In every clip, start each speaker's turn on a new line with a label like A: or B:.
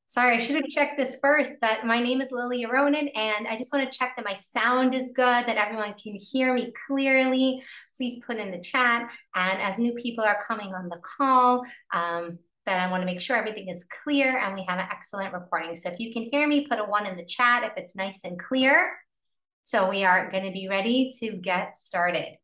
A: Sorry, I should have checked this first, but my name is Lily Aronin, and I just want to check that my sound is good, that everyone can hear me clearly. Please put in the chat. And as new people are coming on the call, that I want to make sure everything is clear and we have an excellent recording. So if you can hear me, put a 1 in the chat if it's nice and clear. So we are going to be ready to get started.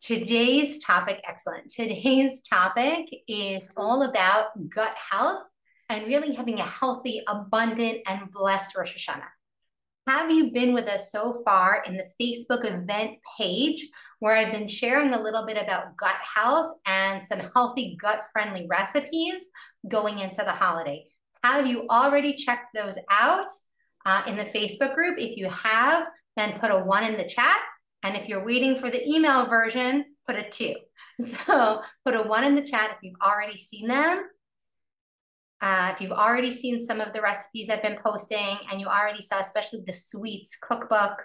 A: Today's topic, excellent. Today's topic is all about gut health and really having a healthy, abundant, and blessed Rosh Hashanah. Have you been with us so far in the Facebook event page where I've been sharing a little bit about gut health and some healthy gut-friendly recipes going into the holiday? Have you already checked those out in the Facebook group? If you have, then put a 1 in the chat. And if you're waiting for the email version, put a 2. So put a 1 in the chat if you've already seen them. If you've already seen some of the recipes I've been posting and you already saw, especially the sweets cookbook,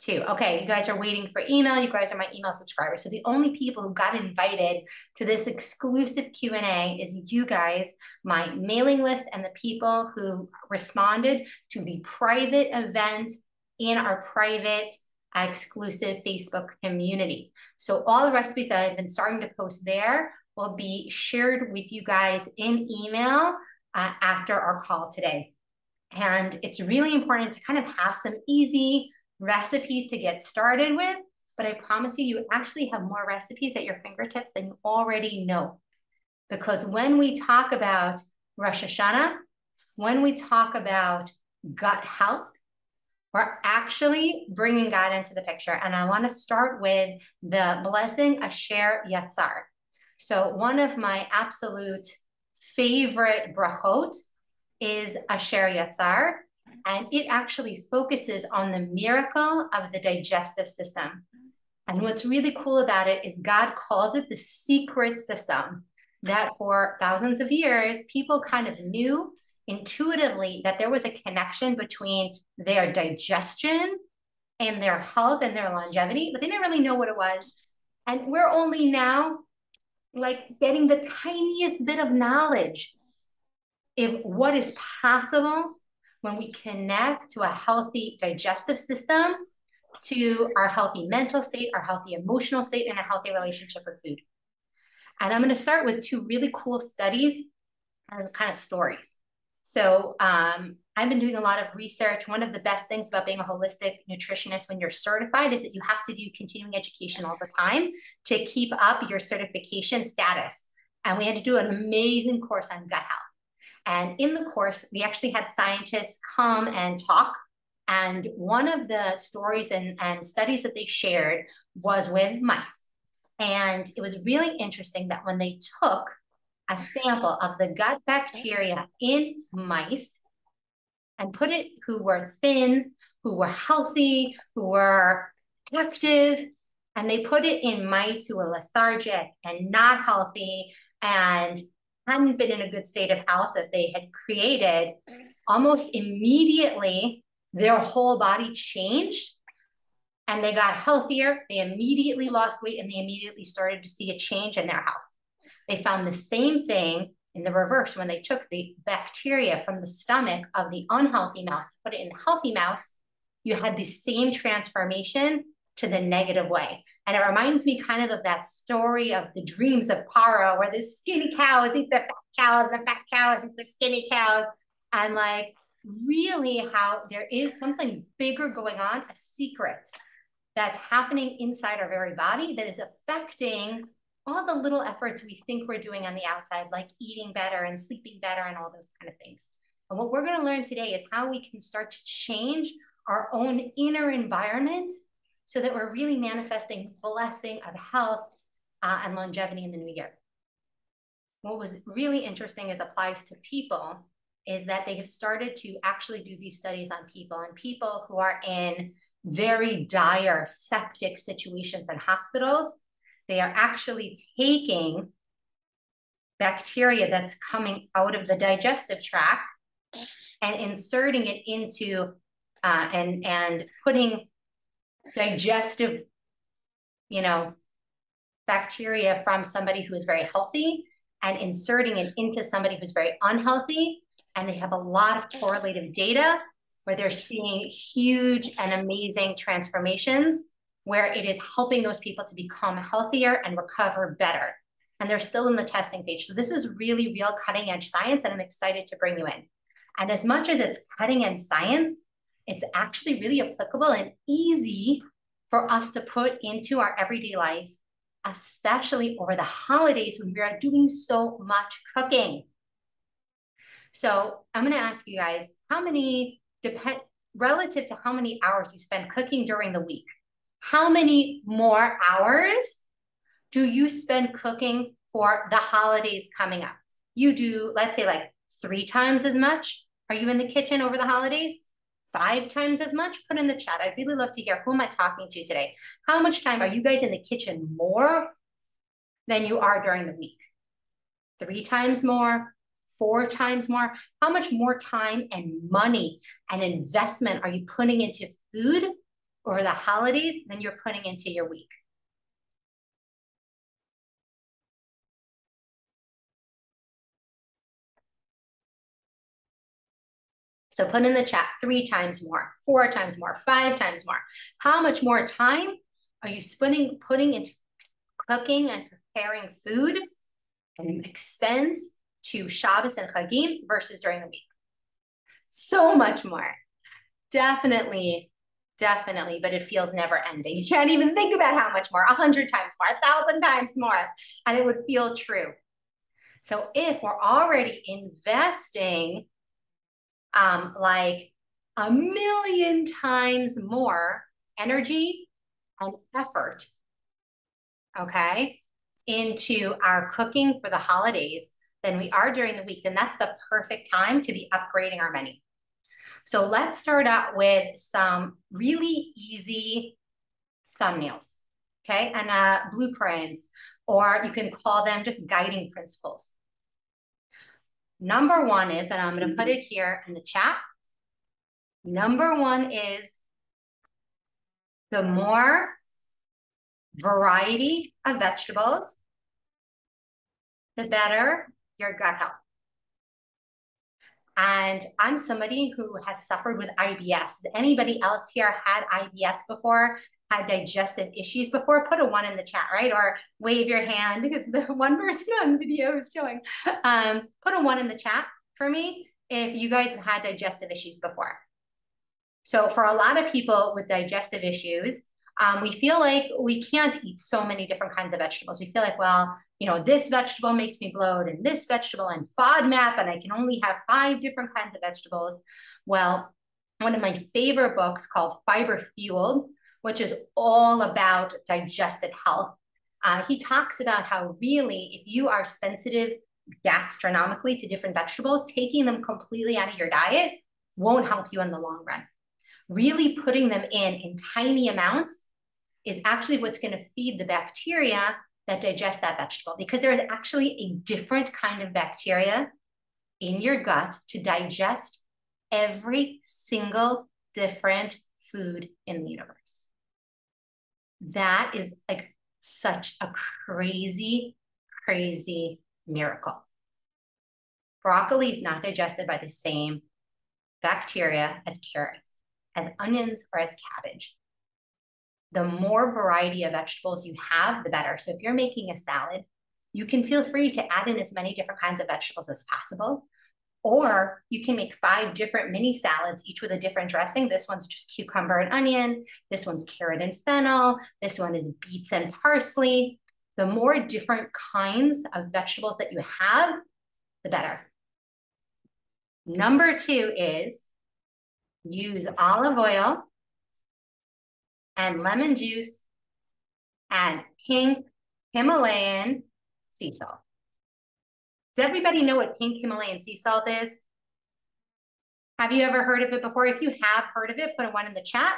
A: 2. Okay, you guys are waiting for email. You guys are my email subscribers. So the only people who got invited to this exclusive Q&A is you guys, my mailing list, and the people who responded to the private event in our private exclusive Facebook community. So all the recipes that I've been starting to post there will be shared with you guys in email after our call today. And it's really important to kind of have some easy recipes to get started with, but I promise you, you actually have more recipes at your fingertips than you already know. Because when we talk about Rosh Hashanah, when we talk about gut health, we're actually bringing God into the picture. And I want to start with the blessing Asher Yatzar. So one of my absolute favorite brachot is Asher Yatzar, and it actually focuses on the miracle of the digestive system. And what's really cool about it is God calls it the secret system, that for thousands of years, people kind of knew intuitively that there was a connection between their digestion and their health and their longevity, but they didn't really know what it was. And we're only now like getting the tiniest bit of knowledge of what is possible when we connect to a healthy digestive system, to our healthy mental state, our healthy emotional state, and a healthy relationship with food. And I'm going to start with 2 really cool studies and kind of stories. So I've been doing a lot of research. One of the best things about being a holistic nutritionist when you're certified is that you have to do continuing education all the time to keep up your certification status. And we had to do an amazing course on gut health. And in the course, we actually had scientists come and talk. And one of the stories and studies that they shared was with mice. And it was really interesting that when they took a sample of the gut bacteria in mice and put it, who were thin, who were healthy, who were active, and they put it in mice who were lethargic and not healthy and hadn't been in a good state of health that they had created, almost immediately their whole body changed and they got healthier. They immediately lost weight and they immediately started to see a change in their health. They found the same thing in the reverse when they took the bacteria from the stomach of the unhealthy mouse, put it in the healthy mouse, you had the same transformation to the negative way. And it reminds me kind of that story of the dreams of Paro, where the skinny cows eat the fat cows eat the skinny cows. And like really how there is something bigger going on, a secret that's happening inside our very body that is affecting all the little efforts we think we're doing on the outside, like eating better and sleeping better and all those kind of things. And what we're going to learn today is how we can start to change our own inner environment so that we're really manifesting blessing of health and longevity in the new year. What was really interesting as applies to people is that they have started to actually do these studies on people, and people who are in very dire septic situations in hospitals. They are actually taking bacteria that's coming out of the digestive tract and inserting it into and putting digestive, bacteria from somebody who is very healthy and inserting it into somebody who's very unhealthy, and they have a lot of correlative data where they're seeing huge and amazing transformations where it is helping those people to become healthier and recover better. And they're still in the testing phase. So this is really real cutting edge science, and I'm excited to bring you in. And as much as it's cutting edge science, it's actually really applicable and easy for us to put into our everyday life, especially over the holidays when we are doing so much cooking. So I'm going to ask you guys, how many, relative to how many hours you spend cooking during the week, how many more hours do you spend cooking for the holidays coming up? You do, let's say, like 3 times as much. Are you in the kitchen over the holidays? 5 times as much? Put in the chat. I'd really love to hear, who am I talking to today? How much time are you guys in the kitchen more than you are during the week? 3 times more? 4 times more? How much more time and money and investment are you putting into food over the holidays than you're putting into your week? So put in the chat 3 times more, 4 times more, 5 times more. How much more time are you putting into cooking and preparing food and expense to Shabbos and Chagim versus during the week? So much more. Definitely, but it feels never ending. You can't even think about how much more, 100 times more, 1,000 times more, and it would feel true. So if we're already investing like 1,000,000 times more energy and effort, okay, into our cooking for the holidays than we are during the week, then that's the perfect time to be upgrading our menu. So let's start out with some really easy thumbnails, okay, and blueprints, or you can call them just guiding principles. Number 1 is, and I'm going to put it here in the chat. Number 1 is the more variety of vegetables, the better your gut health. And I'm somebody who has suffered with IBS. Has anybody else here had IBS before? Had digestive issues before? Put a 1 in the chat, right? Or wave your hand, because the one person on video is showing. Put a 1 in the chat for me if you guys have had digestive issues before. So for a lot of people with digestive issues, we feel like we can't eat so many different kinds of vegetables. We feel like, well, you know, this vegetable makes me bloat, and this vegetable and FODMAP, and I can only have 5 different kinds of vegetables. Well, one of my favorite books called Fiber Fueled, which is all about digestive health. He talks about how really, if you are sensitive gastronomically to different vegetables, taking them completely out of your diet won't help you in the long run. Really putting them in tiny amounts is actually what's going to feed the bacteria that digest that vegetable, because there is actually a different kind of bacteria in your gut to digest every single different food in the universe. That is like such a crazy, crazy miracle. Broccoli is not digested by the same bacteria as carrots, as onions, or as cabbage. The more variety of vegetables you have, the better. So if you're making a salad, you can feel free to add in as many different kinds of vegetables as possible. Or you can make 5 different mini salads, each with a different dressing. This one's just cucumber and onion. This one's carrot and fennel. This one is beets and parsley. The more different kinds of vegetables that you have, the better. Number 2 is use olive oil and lemon juice and pink Himalayan sea salt. Does everybody know what pink Himalayan sea salt is? Have you ever heard of it before? If you have heard of it, put a 1 in the chat.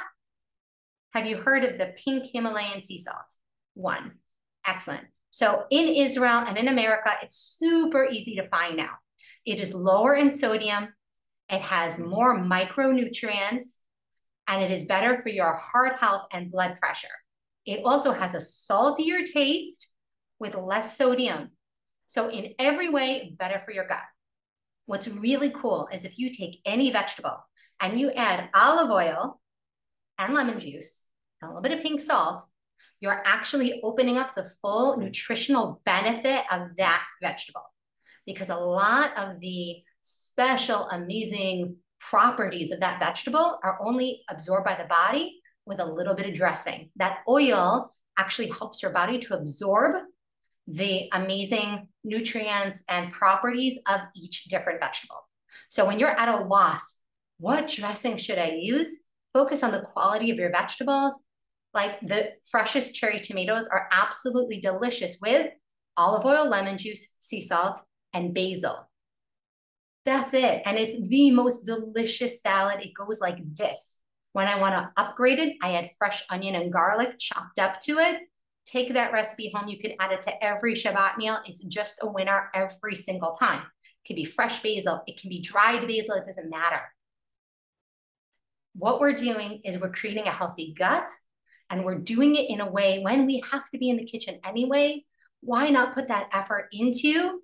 A: Have you heard of the pink Himalayan sea salt? 1. Excellent. So in Israel and in America, it's super easy to find now. It is lower in sodium. It has more micronutrients, and it is better for your heart health and blood pressure. It also has a saltier taste with less sodium. So in every way, better for your gut. What's really cool is if you take any vegetable and you add olive oil and lemon juice, and a little bit of pink salt, you're actually opening up the full nutritional benefit of that vegetable. Because a lot of the special, amazing properties of that vegetable are only absorbed by the body with a little bit of dressing. That oil actually helps your body to absorb the amazing nutrients and properties of each different vegetable. So when you're at a loss, what dressing should I use? Focus on the quality of your vegetables. Like the freshest cherry tomatoes are absolutely delicious with olive oil, lemon juice, sea salt, and basil. That's it. And it's the most delicious salad. It goes like this. When I want to upgrade it, I add fresh onion and garlic chopped up to it. Take that recipe home. You can add it to every Shabbat meal. It's just a winner every single time. It can be fresh basil. It can be dried basil. It doesn't matter. What we're doing is we're creating a healthy gut, and we're doing it in a way when we have to be in the kitchen anyway. Why not put that effort into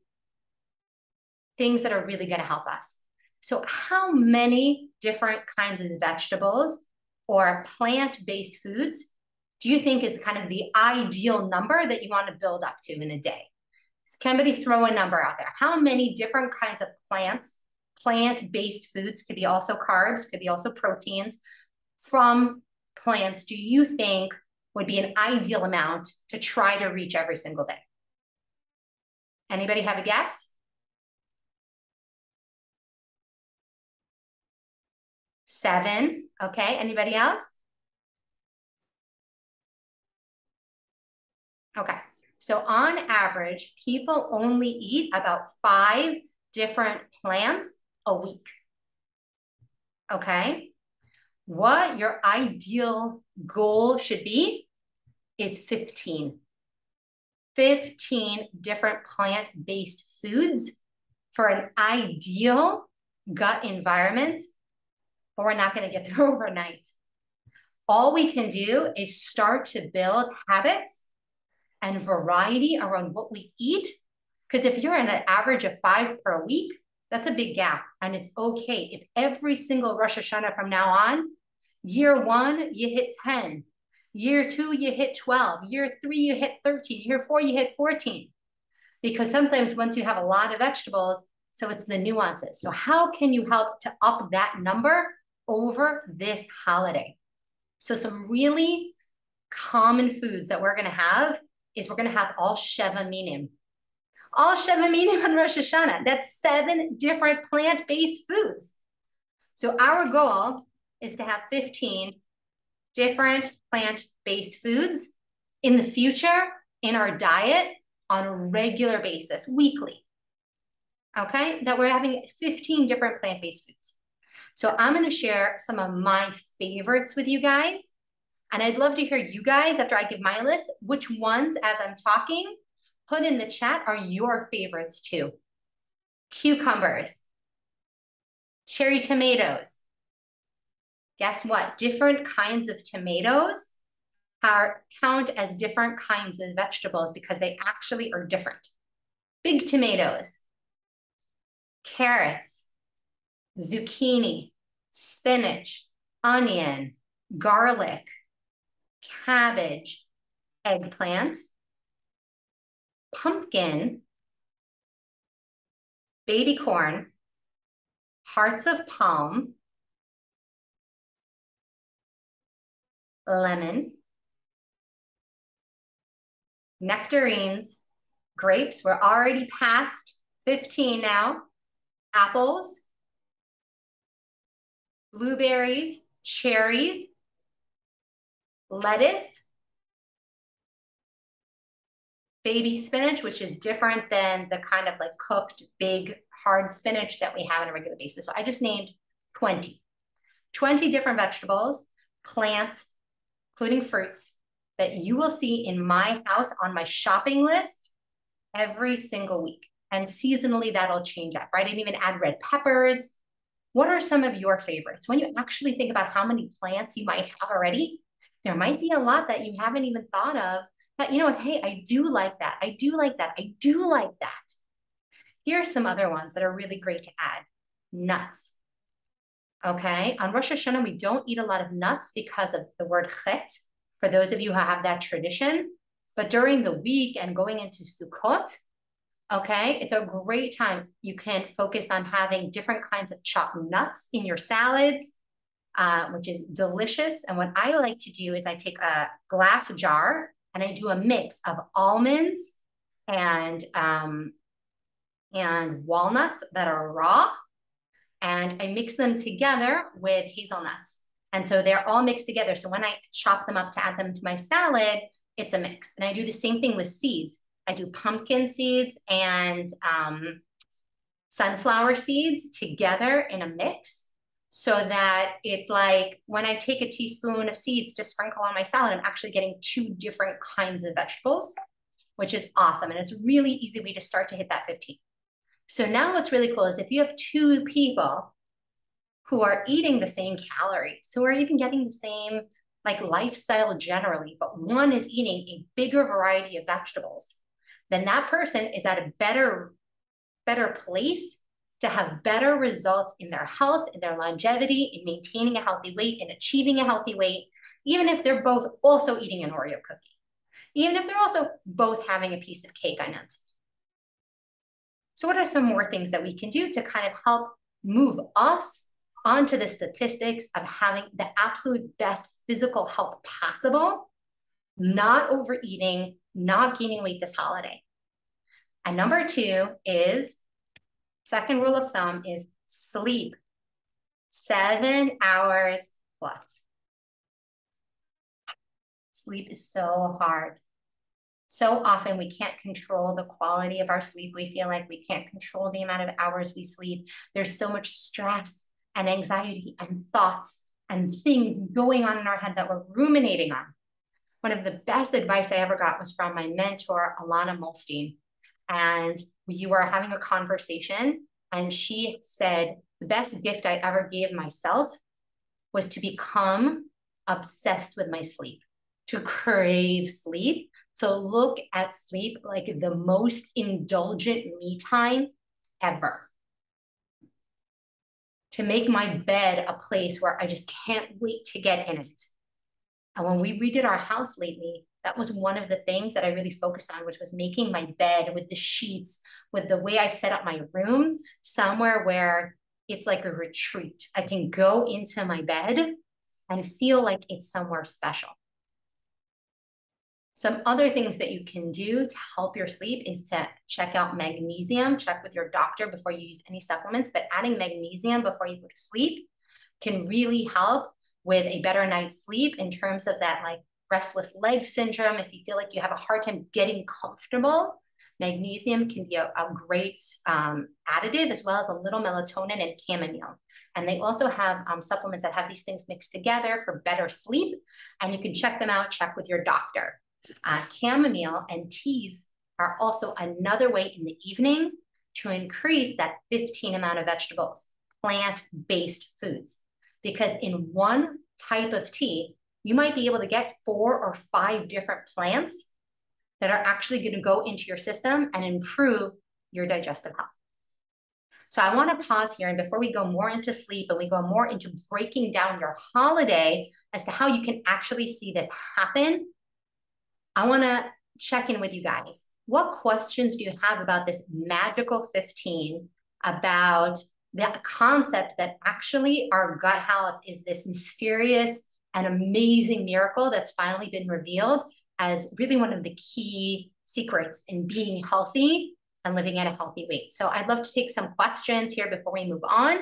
A: things that are really going to help us? So how many different kinds of vegetables or plant-based foods do you think is kind of the ideal number that you want to build up to in a day? Somebody throw a number out there. How many different kinds of plants, plant-based foods, could be also carbs, could be also proteins, from plants do you think would be an ideal amount to try to reach every single day? Anybody have a guess? 7. Okay, anybody else? Okay, so on average, people only eat about 5 different plants a week. Okay, what your ideal goal should be is 15. 15 different plant-based foods for an ideal gut environment, but we're not going to get there overnight. All we can do is start to build habits and variety around what we eat. Because if you're in an average of 5 per week, that's a big gap. And it's okay if every single Rosh Hashanah from now on, year 1, you hit 10. Year 2, you hit 12. Year 3, you hit 13. Year 4, you hit 14. Because sometimes once you have a lot of vegetables, so it's the nuances. So how can you help to up that number over this holiday? So some really common foods that we're going to have is we're going to have all Sheva Minim. All Sheva Minim on Rosh Hashanah. That's 7 different plant-based foods. So our goal is to have 15 different plant-based foods in the future in our diet on a regular basis, weekly. Okay, that we're having 15 different plant-based foods. So I'm going to share some of my favorites with you guys. And I'd love to hear you guys, after I give my list, which ones, as I'm talking, put in the chat are your favorites too. Cucumbers, cherry tomatoes. Guess what? Different kinds of tomatoes count as different kinds of vegetables because they actually are different. Big tomatoes, carrots, zucchini, spinach, onion, garlic, cabbage, eggplant, pumpkin, baby corn, hearts of palm, lemon, nectarines, grapes. We're already past 15 now. Apples, blueberries, cherries, lettuce, baby spinach, which is different than the kind of like cooked, big, hard spinach that we have on a regular basis. So I just named 20 different vegetables, plants, including fruits, that you will see in my house on my shopping list every single week. And seasonally, that'll change up, right? I didn't even add red peppers. What are some of your favorites? When you actually think about how many plants you might have already, there might be a lot that you haven't even thought of. But you know what? Hey, I do like that. I do like that. I do like that. Here are some other ones that are really great to add. Nuts. Okay, on Rosh Hashanah, we don't eat a lot of nuts because of the word chet, for those of you who have that tradition. But during the week and going into Sukkot, okay, it's a great time. You can focus on having different kinds of chopped nuts in your salads, which is delicious. And what I like to do is I take a glass jar and I do a mix of almonds and walnuts that are raw, and I mix them together with hazelnuts. And so they're all mixed together. So when I chop them up to add them to my salad, it's a mix. And I do the same thing with seeds. I do pumpkin seeds and sunflower seeds together in a mix, so that it's like when I take a teaspoon of seeds to sprinkle on my salad, I'm actually getting 2 different kinds of vegetables, which is awesome. And it's a really easy way to start to hit that 15. So now what's really cool is if you have 2 people who are eating the same calories, who are even getting the same like lifestyle generally, but one is eating a bigger variety of vegetables, then that person is at a better place to have better results in their health, in their longevity, in maintaining a healthy weight, in achieving a healthy weight, even if they're both also eating an Oreo cookie, even if they're also both having a piece of cake on it. So what are some more things that we can do to kind of help move us onto the statistics of having the absolute best physical health possible, not overeating, not gaining weight this holiday? And number 2 is, second rule of thumb is sleep. 7 hours plus. Sleep is so hard. So often we can't control the quality of our sleep. We feel like we can't control the amount of hours we sleep. There's so much stress and anxiety and thoughts and things going on in our head that we're ruminating on. One of the best advice I ever got was from my mentor, Alana Molstein. And we were having a conversation, and she said, the best gift I ever gave myself was to become obsessed with my sleep, to crave sleep, to look at sleep like the most indulgent me time ever. To make my bed a place where I just can't wait to get in it. And when we redid our house lately, that was one of the things that I really focused on, which was making my bed with the sheets, with the way I set up my room, somewhere where it's like a retreat. I can go into my bed and feel like it's somewhere special. Some other things that you can do to help your sleep is to check out magnesium. Check with your doctor before you use any supplements, but adding magnesium before you go to sleep can really help with a better night's sleep in terms of that like restless leg syndrome. If you feel like you have a hard time getting comfortable, magnesium can be a great additive, as well as a little melatonin and chamomile. And they also have supplements that have these things mixed together for better sleep. And you can check them out, check with your doctor. Chamomile and teas are also another way in the evening to increase that 15 amount of vegetables, plant-based foods. Because in one type of tea, you might be able to get 4 or 5 different plants that are actually going to go into your system and improve your digestive health. So I want to pause here, and before we go more into sleep and we go more into breaking down your holiday as to how you can actually see this happen, I want to check in with you guys. What questions do you have about this magical 15, about the concept that actually our gut health is this mysterious and amazing miracle that's finally been revealed as really one of the key secrets in being healthy and living at a healthy weight? So I'd love to take some questions here before we move on,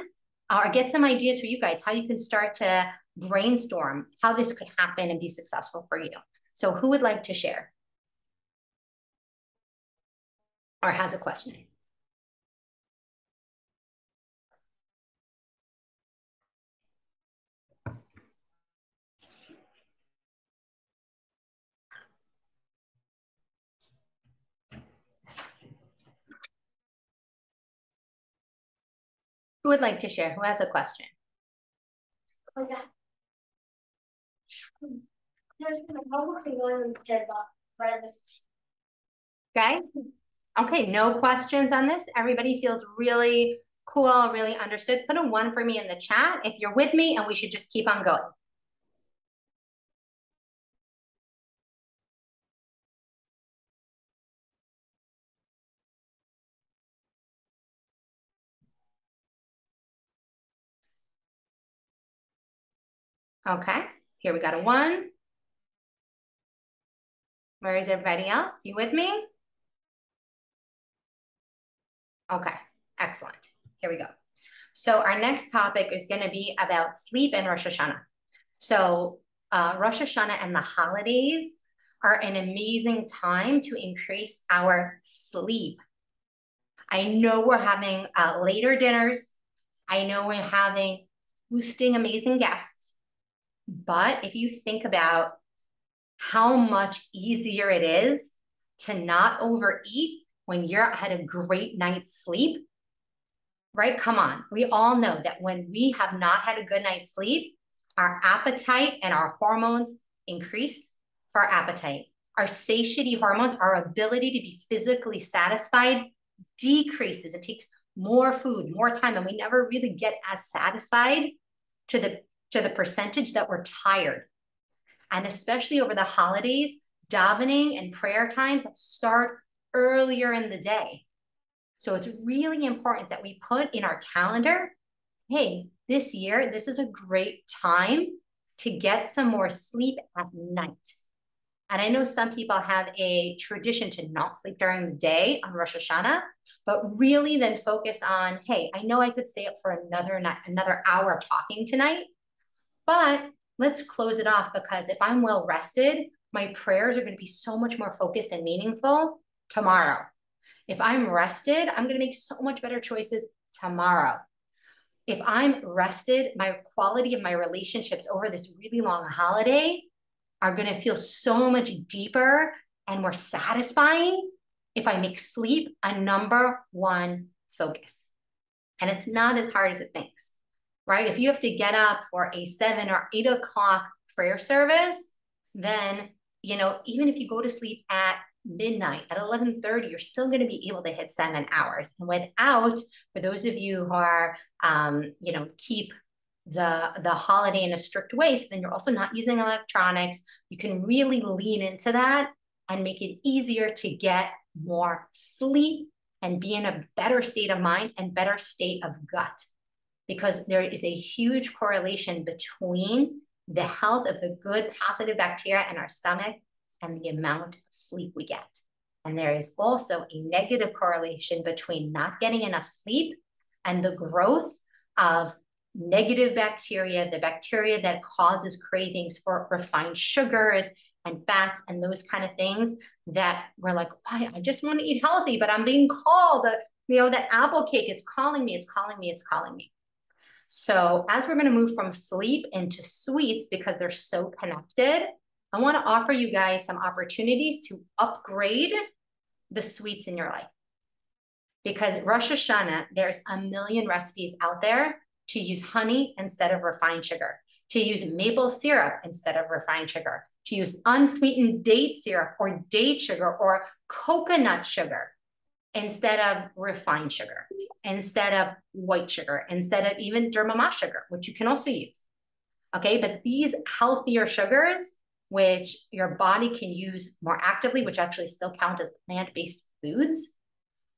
A: or get some ideas for you guys, how you can start to brainstorm how this could happen and be successful for you. So who would like to share or has a question? Who would like to share? Who has a question? Okay. Okay. Okay, no questions on this. Everybody feels really cool, really understood. Put a 1 for me in the chat if you're with me, and we should just keep on going. Okay, here we got a 1. Where is everybody else? You with me? Okay, excellent. Here we go. So our next topic is going to be about sleep and Rosh Hashanah. So Rosh Hashanah and the holidays are an amazing time to increase our sleep. I know we're having later dinners. I know we're having hosting amazing guests. But if you think about how much easier it is to not overeat when you're had a great night's sleep, right? Come on. We all know that when we have not had a good night's sleep, our appetite and our hormones increase for our appetite. Our satiety hormones, our ability to be physically satisfied, decreases. It takes more food, more time, and we never really get as satisfied to the percentage that we're tired. And especially over the holidays, davening and prayer times start earlier in the day. So it's really important that we put in our calendar, hey, this year, this is a great time to get some more sleep at night. And I know some people have a tradition to not sleep during the day on Rosh Hashanah, but really then focus on, hey, I know I could stay up for another hour talking tonight, but let's close it off, because if I'm well rested, my prayers are going to be so much more focused and meaningful tomorrow. If I'm rested, I'm going to make so much better choices tomorrow. If I'm rested, my quality of my relationships over this really long holiday are going to feel so much deeper and more satisfying if I make sleep a number one focus. And it's not as hard as it thinks, right? If you have to get up for a 7 or 8 o'clock prayer service, then, even if you go to sleep at midnight at 11:30, you're still going to be able to hit 7 hours. And without, for those of you who are, keep the holiday in a strict way, so then you're also not using electronics, you can really lean into that and make it easier to get more sleep and be in a better state of mind and better state of gut. Because there is a huge correlation between the health of the good positive bacteria in our stomach and the amount of sleep we get. And there is also a negative correlation between not getting enough sleep and the growth of negative bacteria, the bacteria that causes cravings for refined sugars and fats and those kind of things that we're like, why? I just want to eat healthy, but I'm being called, that apple cake, it's calling me, it's calling me, it's calling me. So as we're going to move from sleep into sweets, because they're so connected, I want to offer you guys some opportunities to upgrade the sweets in your life. Because Rosh Hashanah, there's a million recipes out there to use honey instead of refined sugar, to use maple syrup instead of refined sugar, to use unsweetened date syrup or date sugar or coconut sugar instead of refined sugar, instead of white sugar, instead of even dermama sugar, which you can also use. Okay, but these healthier sugars, which your body can use more actively, which actually still count as plant-based foods,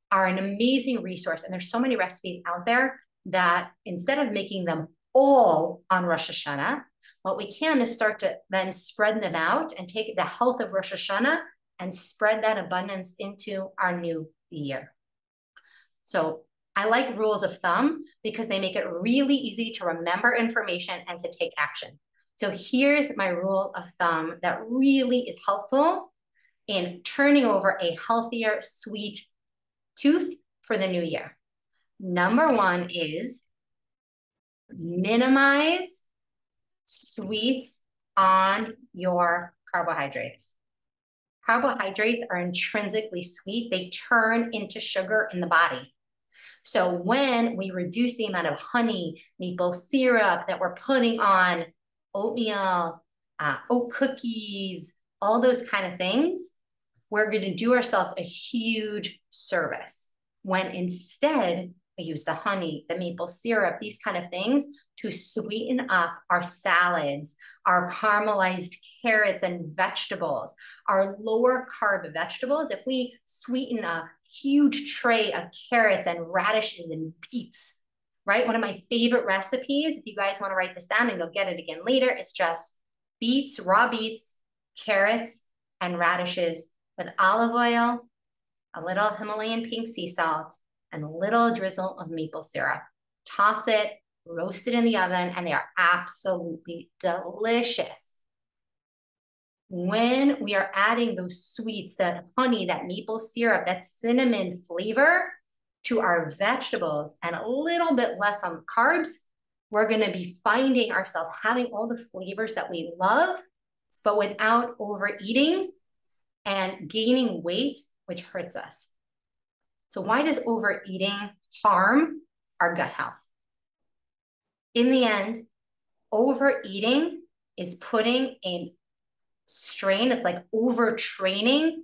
A: are an amazing resource. And there's so many recipes out there that instead of making them all on Rosh Hashanah, what we can is start to then spread them out and take the health of Rosh Hashanah and spread that abundance into our new year. So I like rules of thumb because they make it really easy to remember information and to take action. So here's my rule of thumb that really is helpful in turning over a healthier, sweet tooth for the new year. Number 1 is minimize sweets on your carbohydrates. Carbohydrates are intrinsically sweet. They turn into sugar in the body. So when we reduce the amount of honey, maple syrup that we're putting on oatmeal, oat cookies, all those kind of things, we're going to do ourselves a huge service when instead we use the honey, the maple syrup, these kind of things to sweeten up our salads, our caramelized carrots and vegetables, our lower carb vegetables. If we sweeten a huge tray of carrots and radishes and beets, right? One of my favorite recipes, if you guys want to write this down and you'll get it again later, it's just beets, raw beets, carrots, and radishes with olive oil, a little Himalayan pink sea salt, and a little drizzle of maple syrup. Toss it, roast it in the oven, and they are absolutely delicious. When we are adding those sweets, that honey, that maple syrup, that cinnamon flavor to our vegetables and a little bit less on carbs, we're going to be finding ourselves having all the flavors that we love, but without overeating and gaining weight, which hurts us. So why does overeating harm our gut health? In the end, overeating is putting a strain, it's like overtraining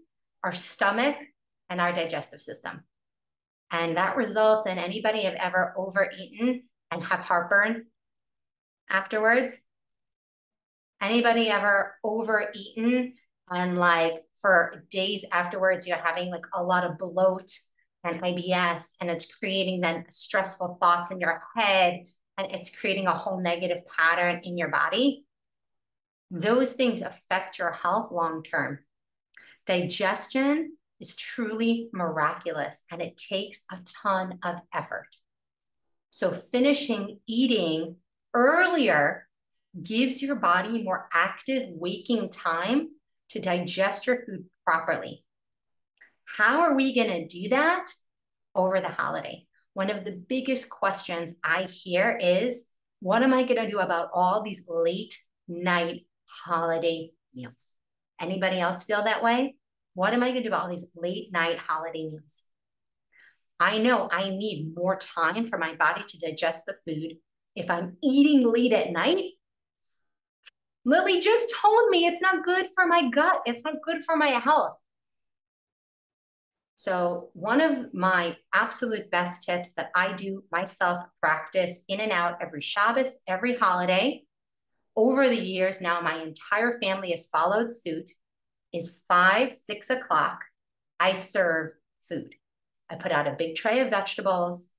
A: our stomach and our digestive system. And that results in anybody have ever overeaten and have heartburn afterwards? Anybody ever overeaten and like for days afterwards, you're having like a lot of bloat and IBS, and it's creating then stressful thoughts in your head, and it's creating a whole negative pattern in your body? Those things affect your health long term. Digestion is truly miraculous, and it takes a ton of effort. So finishing eating earlier gives your body more active waking time to digest your food properly. How are we going to do that over the holiday? One of the biggest questions I hear is, what am I going to do about all these late night holiday meals? Anybody else feel that way? What am I going to do about all these late night holiday meals? I know I need more time for my body to digest the food. If I'm eating late at night, Lily just told me it's not good for my gut. It's not good for my health. So one of my absolute best tips that I do myself practice in and out every Shabbos, every holiday, over the years now, my entire family has followed suit, is 5, 6 o'clock, I serve food. I put out a big tray of vegetables.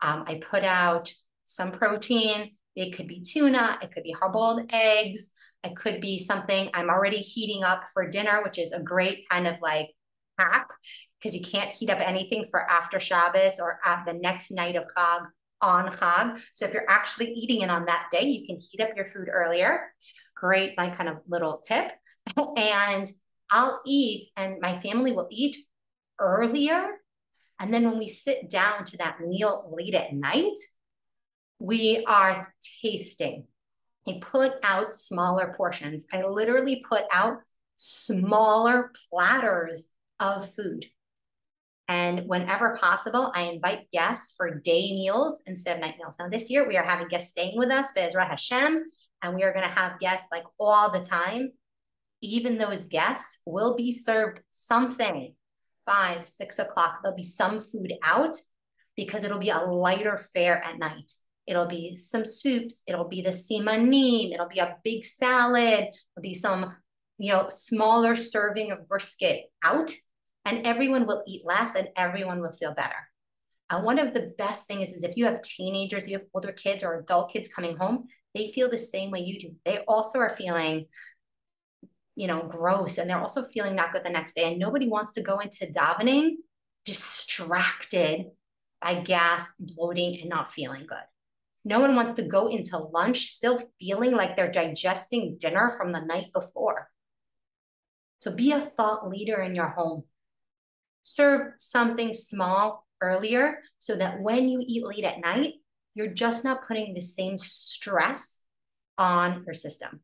A: I put out some protein. It could be tuna. It could be hard-boiled eggs. It could be something I'm already heating up for dinner, which is a great kind of like hack, because you can't heat up anything for after Shabbos or at the next night of Chag on Chag. So if you're actually eating it on that day, you can heat up your food earlier. Great, like kind of little tip. And I'll eat, and my family will eat earlier. And then when we sit down to that meal late at night, we are tasting. I put out smaller portions. I literally put out smaller platters of food. And whenever possible, I invite guests for day meals instead of night meals. Now this year we are having guests staying with us, Be'ezrat Hashem, and we are going to have guests like all the time. Even those guests will be served something 5, 6 o'clock. There'll be some food out because it'll be a lighter fare at night. It'll be some soups. It'll be the simanim. It'll be a big salad. It'll be some, smaller serving of brisket out, and everyone will eat less and everyone will feel better. And one of the best things is if you have teenagers, you have older kids or adult kids coming home, they feel the same way you do. They also are feeling gross, and they're also feeling not good the next day. And nobody wants to go into davening distracted by gas, bloating, and not feeling good. No one wants to go into lunch still feeling like they're digesting dinner from the night before. So be a thought leader in your home. Serve something small earlier so that when you eat late at night, you're just not putting the same stress on your system.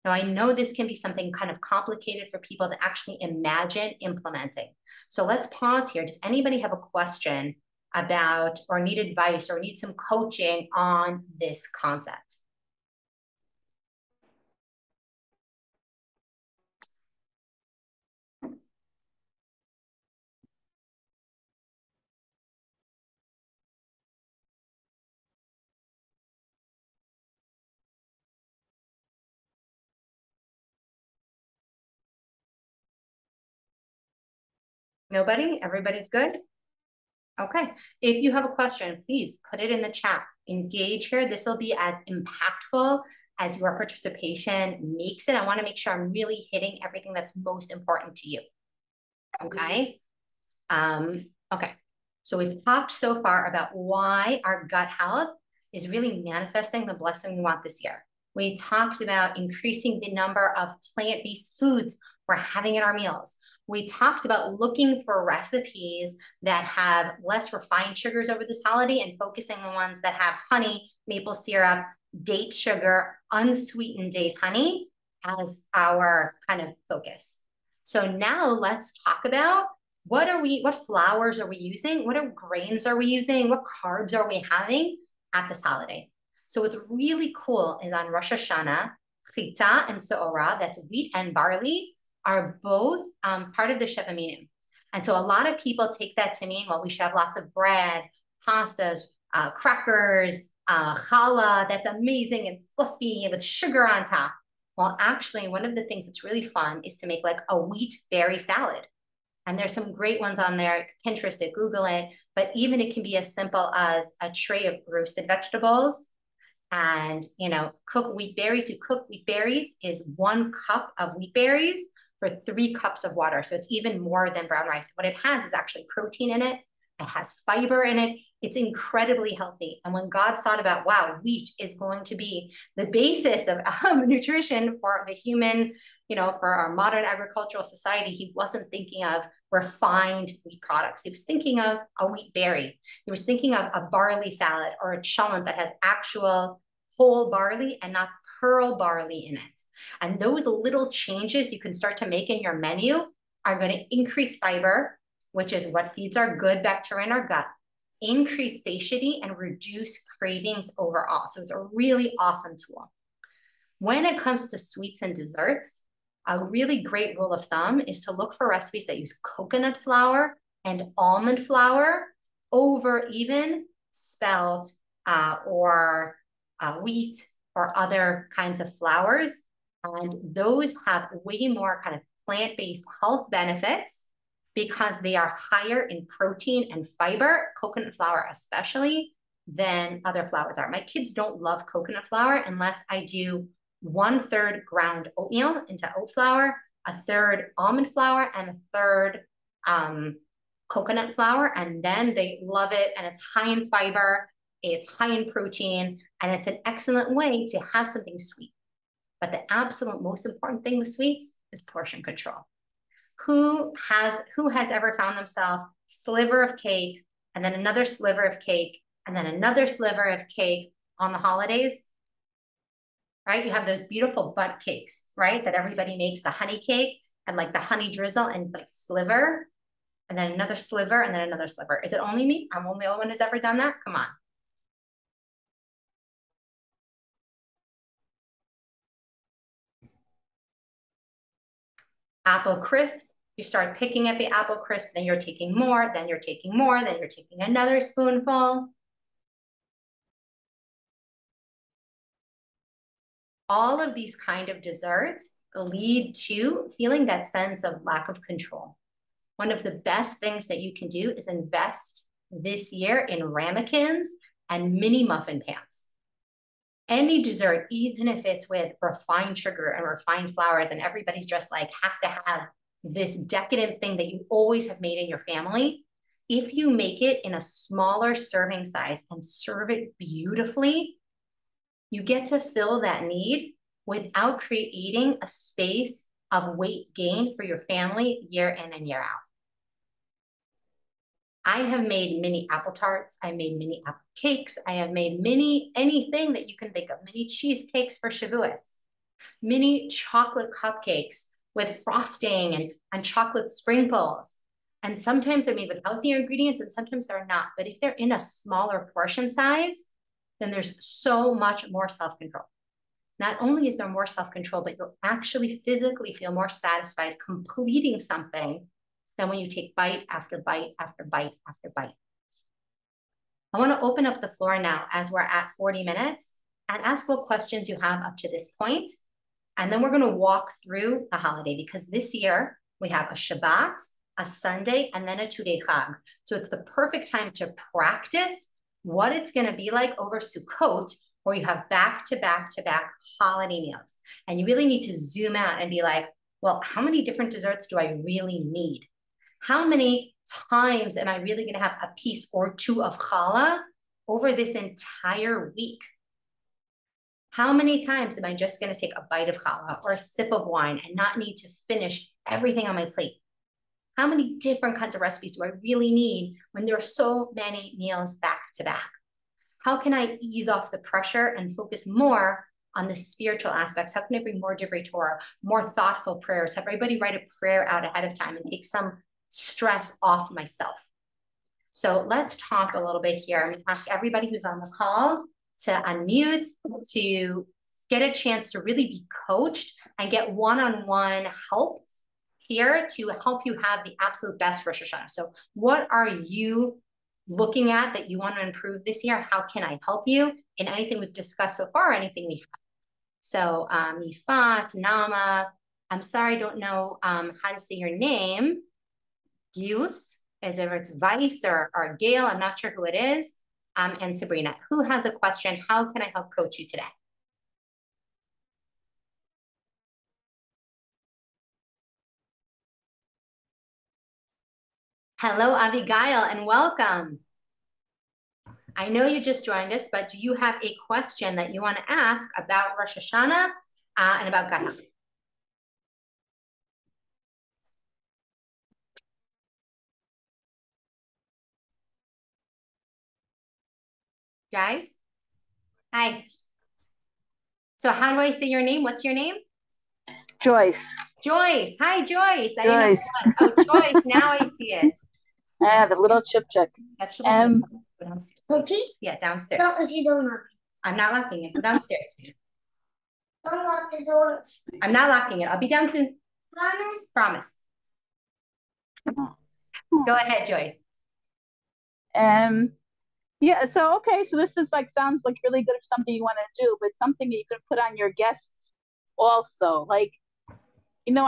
A: Now, I know this can be something kind of complicated for people to actually imagine implementing. So let's pause here. Does anybody have a question about, or need advice, or need some coaching on this concept? Nobody? Everybody's good? Okay. If you have a question, please put it in the chat. Engage here. This will be as impactful as your participation makes it. I want to make sure I'm really hitting everything that's most important to you. Okay. Okay. So we've talked so far about why our gut health is really manifesting the blessing we want this year. We talked about increasing the number of plant-based foods we're having in our meals. We talked about looking for recipes that have less refined sugars over this holiday and focusing on ones that have honey, maple syrup, date sugar, unsweetened date honey as our kind of focus. So now let's talk about what flours are we using? What grains are we using? What carbs are we having at this holiday? So what's really cool is on Rosh Hashanah, chita and seorah, that's wheat and barley, are both part of the Sheva Minim. And so a lot of people take that to mean, well, we should have lots of bread, pastas, crackers, challah, that's amazing and fluffy with sugar on top. Well, actually, one of the things that's really fun is to make like a wheat berry salad. And there's some great ones on there. Pinterest it, Google it. But even it can be as simple as a tray of roasted vegetables and, cook wheat berries. To cook wheat berries is 1 cup of wheat berries for 3 cups of water. So it's even more than brown rice. What it has is actually protein in it. It has fiber in it. It's incredibly healthy. And when God thought about, wow, wheat is going to be the basis of nutrition for the human, for our modern agricultural society, he wasn't thinking of refined wheat products. He was thinking of a wheat berry. He was thinking of a barley salad or a cholent that has actual whole barley and not pearl barley in it. And those little changes you can start to make in your menu are going to increase fiber, which is what feeds our good bacteria in our gut, increase satiety, and reduce cravings overall. So it's a really awesome tool. When it comes to sweets and desserts, a really great rule of thumb is to look for recipes that use coconut flour and almond flour over even spelt or wheat or other kinds of flours. And those have way more kind of plant-based health benefits because they are higher in protein and fiber, coconut flour especially, than other flours are. My kids don't love coconut flour unless I do 1/3 ground oatmeal into oat flour, 1/3 almond flour, and 1/3 coconut flour. And then they love it. And it's high in fiber, it's high in protein, and it's an excellent way to have something sweet. But the absolute most important thing with sweets is portion control. Who has ever found themselves sliver of cake and then another sliver of cake and then another sliver of cake on the holidays? Right? You have those beautiful butt cakes, right? That everybody makes, the honey cake and like the honey drizzle and like sliver and then another sliver and then another sliver. Is it only me? I'm only the only one who's ever done that? Come on. Apple crisp, you start picking at the apple crisp, then you're taking more, then you're taking more, then you're taking another spoonful. All of these kind of desserts lead to feeling that sense of lack of control. One of the best things that you can do is invest this year in ramekins and mini muffin pans. Any dessert, even if it's with refined sugar and refined flours and everybody's just like has to have this decadent thing that you always have made in your family, if you make it in a smaller serving size and serve it beautifully, you get to fill that need without creating a space of weight gain for your family year in and year out. I have made mini apple tarts. I made mini apple cakes. I have made mini anything that you can think of. Mini cheesecakes for Shavuos, mini chocolate cupcakes with frosting and chocolate sprinkles. And sometimes they're made with healthier ingredients and sometimes they're not. But if they're in a smaller portion size, then there's so much more self-control. Not only is there more self-control, but you'll actually physically feel more satisfied completing something than when you take bite after bite after bite after bite. I want to open up the floor now as we're at 40 minutes and ask what questions you have up to this point. And then we're going to walk through the holiday because this year we have a Shabbat a Sunday, and then a 2-day Chag. So it's the perfect time to practice what it's going to be like over Sukkot, where you have back-to-back-to-back holiday meals. And you really need to zoom out and be like, well, how many different desserts do I really need? How many times am I really going to have a piece or two of challah over this entire week? How many times am I just going to take a bite of challah or a sip of wine and not need to finish everything on my plate? How many different kinds of recipes do I really need when there are so many meals back to back? How can I ease off the pressure and focus more on the spiritual aspects? How can I bring more divrei Torah, more thoughtful prayers? Have everybody write a prayer out ahead of time and take some stress off myself? So let's talk a little bit here. I'm going to ask everybody who's on the call to unmute, to get a chance to really be coached and get one-on-one help here to help you have the absolute best Rosh Hashanah. So what are you looking at that you want to improve this year? How can I help you in anything we've discussed so far or anything we have? So Yifat, Nama, I'm sorry, I don't know how to say your name. Gius, as if it's Vice or Gail, I'm not sure who it is. And Sabrina, who has a question? How can I help coach you today? Hello, Abigail, and welcome. I know you just joined us, but do you have a question that you want to ask about Rosh Hashanah and about Gadol? Guys? Hi. So how do I say your name? What's your name?
B: Joyce.
A: Joyce. Hi, Joyce.
B: I didn't know
A: that. Oh, Joyce. Now I see it.
B: The little chip check.
A: Okay. Yeah, downstairs. No, if you don't lock it. I'm not locking it. Go downstairs. Don't lock the door. I'm not locking it. I'll be down soon. Promise? Promise. Go ahead, Joyce.
B: Yeah, so okay, so this is sounds like really good for something you want to do, but something that you can put on your guests also. I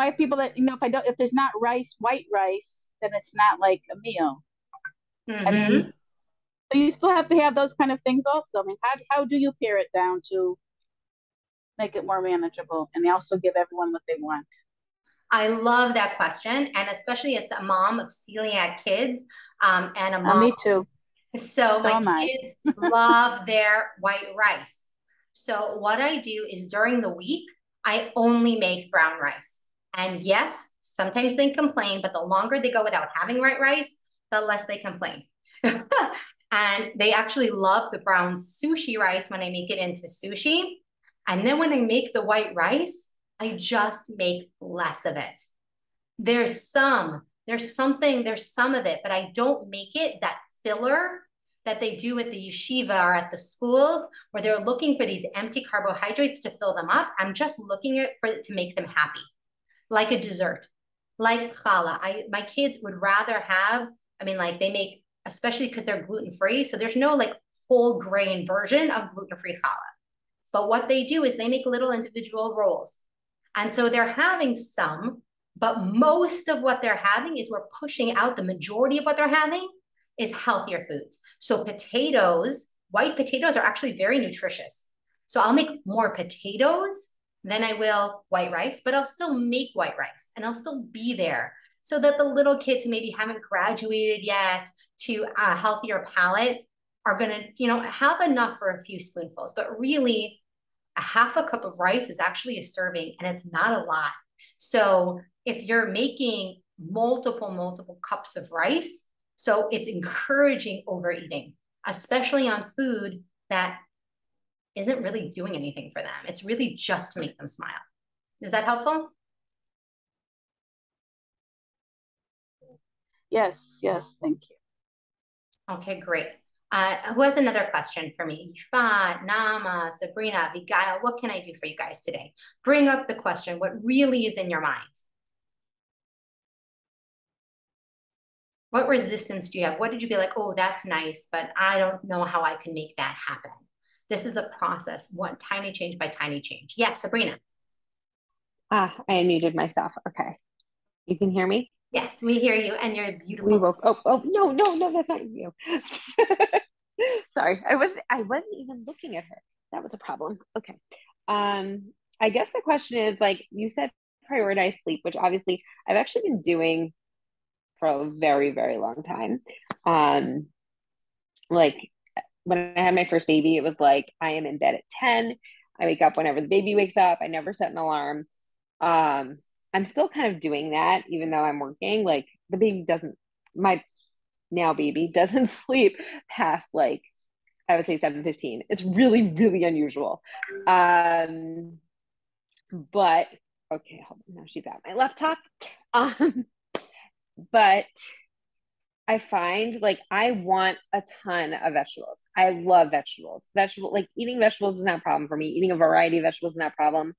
B: have people that, if there's not white rice, then it's not like a meal. I mean, so you still have to have those kind of things also. I mean, how do you pare it down to make it more manageable and also give everyone what they want?
A: I love that question, and especially as a mom of celiac kids, and a mom.
B: Me too.
A: So my kids love their white rice. So what I do is during the week, I only make brown rice. And yes, sometimes they complain, but the longer they go without having white rice, the less they complain. And they actually love the brown sushi rice when I make it into sushi. And then when I make the white rice, I just make less of it. There's some of it, but I don't make it that filler that they do at the yeshiva or at the schools where they're looking for these empty carbohydrates to fill them up. I'm just looking at for it to make them happy, like a dessert, like challah. My kids would rather have, they make, especially because they're gluten-free, so there's no whole grain version of gluten-free challah. But what they do is they make little individual rolls. And so they're having some, but most of what they're having is we're pushing out the majority of what they're having is healthier foods. So white potatoes are actually very nutritious. So I'll make more potatoes than I will white rice, but I'll still make white rice and I'll still be there so that the little kids who maybe haven't graduated yet to a healthier palate are going to, have enough for a few spoonfuls. But really, a half a cup of rice is actually a serving and it's not a lot. So if you're making multiple cups of rice, so it's encouraging overeating, especially on food that isn't really doing anything for them. It's really just to make them smile. Is that helpful?
B: Yes, thank you.
A: Okay, great. Who has another question for me? Yifat, Nama, Sabrina, Vigaya, what can I do for you guys today? Bring up the question. What really is in your mind? What resistance do you have? What did you be like, oh, that's nice, but I don't know how I can make that happen. This is a process, one tiny change by tiny change. Yes, Sabrina.
C: I unmuted myself. Okay. You can hear me?
A: Yes, we hear you, and you're
C: We
A: beautiful.
C: will. Oh, no, no, no, that's not you. Sorry, I wasn't even looking at her. That was a problem. Okay. I guess the question is like you said, prioritize sleep, which obviously I've actually been doing for a very, very long time. Um, like when I had my first baby, it was like I am in bed at 10. I wake up whenever the baby wakes up. I never set an alarm. Um, I'm still kind of doing that, even though I'm working. Like the baby doesn't, my now baby doesn't sleep past like I would say 7:15. It's really, really unusual. Um, but okay, hold on. Now she's at my laptop. Um, but I find like I want a ton of vegetables. I love vegetables. Like eating vegetables is not a problem for me. Eating a variety of vegetables is not a problem.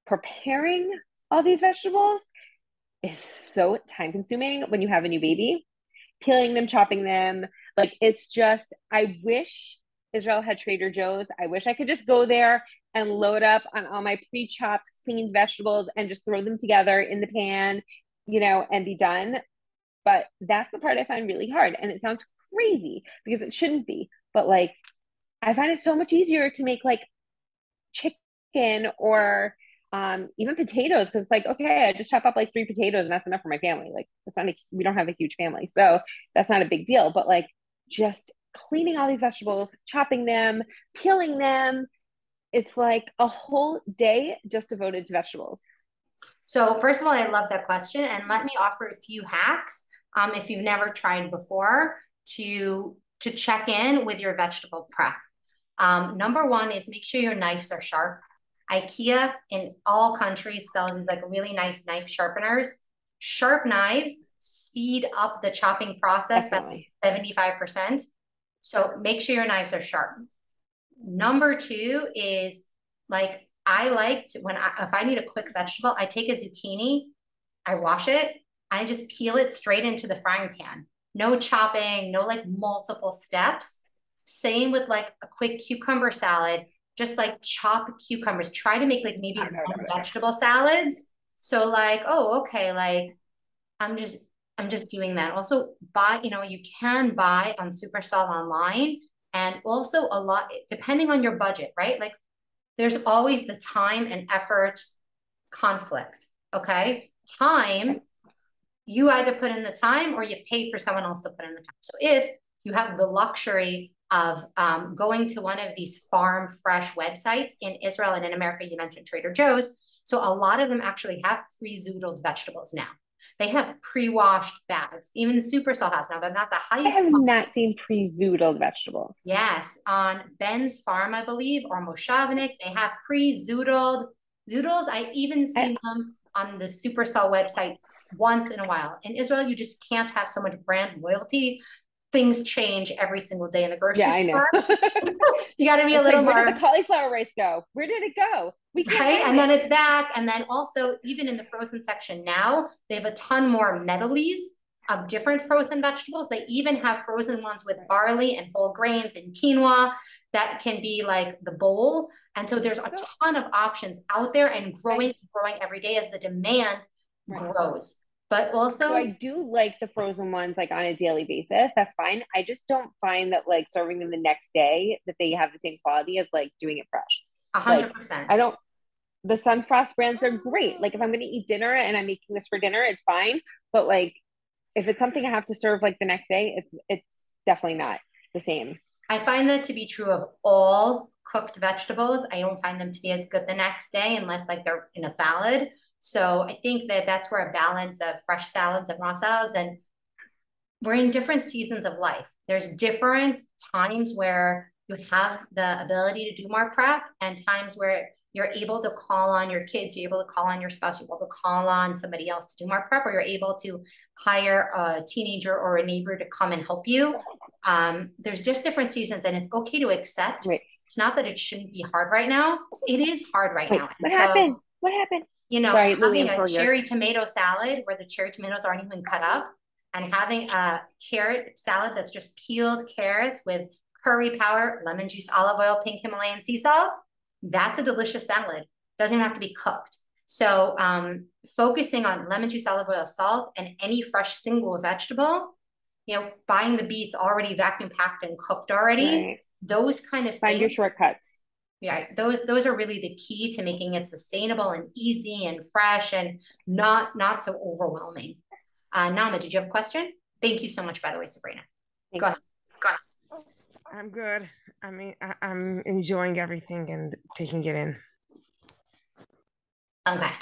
C: Preparing all these vegetables is so time consuming when you have a new baby. Peeling them, chopping them, like it's just I wish Israel had Trader Joe's. I wish I could just go there and load up on all my pre-chopped, cleaned vegetables and just throw them together in the pan, and be done. But that's the part I find really hard. And it sounds crazy because it shouldn't be. But like, I find it so much easier to make like chicken or even potatoes because it's like, okay, I just chop up like 3 potatoes and that's enough for my family. Like, we don't have a huge family. So that's not a big deal. But like, just cleaning all these vegetables, chopping them, peeling them, it's like a whole day just devoted to vegetables.
A: So first of all, I love that question, and let me offer a few hacks if you've never tried before to check in with your vegetable prep. Number one is make sure your knives are sharp. IKEA in all countries sells these like really nice knife sharpeners. Sharp knives speed up the chopping process by
C: Definitely.
A: 75%. So make sure your knives are sharp. Number two is like I like to if I need a quick vegetable, I take a zucchini, I wash it, I just peel it straight into the frying pan. No chopping, no like multiple steps. Same with like a quick cucumber salad, just like chop cucumbers. Try to make like maybe
C: No, no, no,
A: one
C: no, no.
A: vegetable salads. So like, oh, okay, like I'm just I'm just doing that. Also buy, you can buy on Supercell online and also a lot depending on your budget, right? Like there's always the time and effort conflict. Okay. Time, you either put in the time or you pay for someone else to put in the time. So if you have the luxury of going to one of these farm fresh websites in Israel and in America, you mentioned Trader Joe's. So a lot of them actually have pre-zoodled vegetables now. They have pre-washed bags. Even Supercell has now. They're not the
C: I
A: highest
C: have
A: quality.
C: not seen pre-zoodled vegetables.
A: Yes, on Ben's Farm, I believe, or Moshavnik, they have pre-zoodled zoodles. I even
C: I,
A: see them on the Supercell website once in a while. In Israel, you just can't have so much brand loyalty. Things change every single day in the
C: yeah,
A: grocery
C: I know.
A: store. You got to be a
C: It's like,
A: little
C: where did the
A: more
C: cauliflower rice go? Where did it go? We can't
A: right.
C: find
A: And then
C: it.
A: it's back. And then also, even in the frozen section now, they have a ton more medleys of different frozen vegetables. They even have frozen ones with barley and whole grains and quinoa that can be like the bowl. And so there's a
C: So,
A: ton of options out there and
C: I,
A: growing every day as the demand
C: right.
A: grows. But
C: So I
A: also,
C: do like the frozen ones like on a daily basis. That's fine. I just don't find that like serving them the next day that they have the same quality as like doing it fresh. Like I
A: 100%.
C: don't the Sunfrost brands, they're great. Like if I'm gonna eat dinner and I'm making this for dinner, it's fine. But like if it's something I have to serve like the next day, it's definitely not the same.
A: I find that to be true of all cooked vegetables. I don't find them to be as good the next day unless like they're in a salad. So I think that that's where a balance of fresh salads and raw salads, and we're in different seasons of life. There's different times where you have the ability to do more prep and times where you're able to call on your kids, you're able to call on your spouse, you're able to call on somebody else to do more prep, or you're able to hire a teenager or a neighbor to come and help you. There's just different seasons, and it's okay to accept.
C: Wait,
A: It's not that it shouldn't be hard right now. It is hard right
C: wait,
A: now. And
C: what
A: so,
C: happened? What happened?
A: you know,
C: Sorry, Lily,
A: having
C: I'm
A: a
C: still here.
A: cherry tomato salad where the cherry tomatoes aren't even cut up and having a carrot salad that's just peeled carrots with curry powder, lemon juice, olive oil, pink Himalayan sea salt, that's a delicious salad. Doesn't even have to be cooked. So focusing on lemon juice, olive oil, salt, and any fresh single vegetable, you know, buying the beets already vacuum packed and cooked already,
C: Right.
A: those kind of
C: Find
A: things.
C: your shortcuts.
A: Yeah, those are really the key to making it sustainable and easy and fresh and not so overwhelming. Nama, did you have a question? Thank you so much, by the way, Sabrina.
C: Thanks.
A: Go ahead.
D: I'm good. I mean, I'm enjoying everything and taking it in.
A: Okay.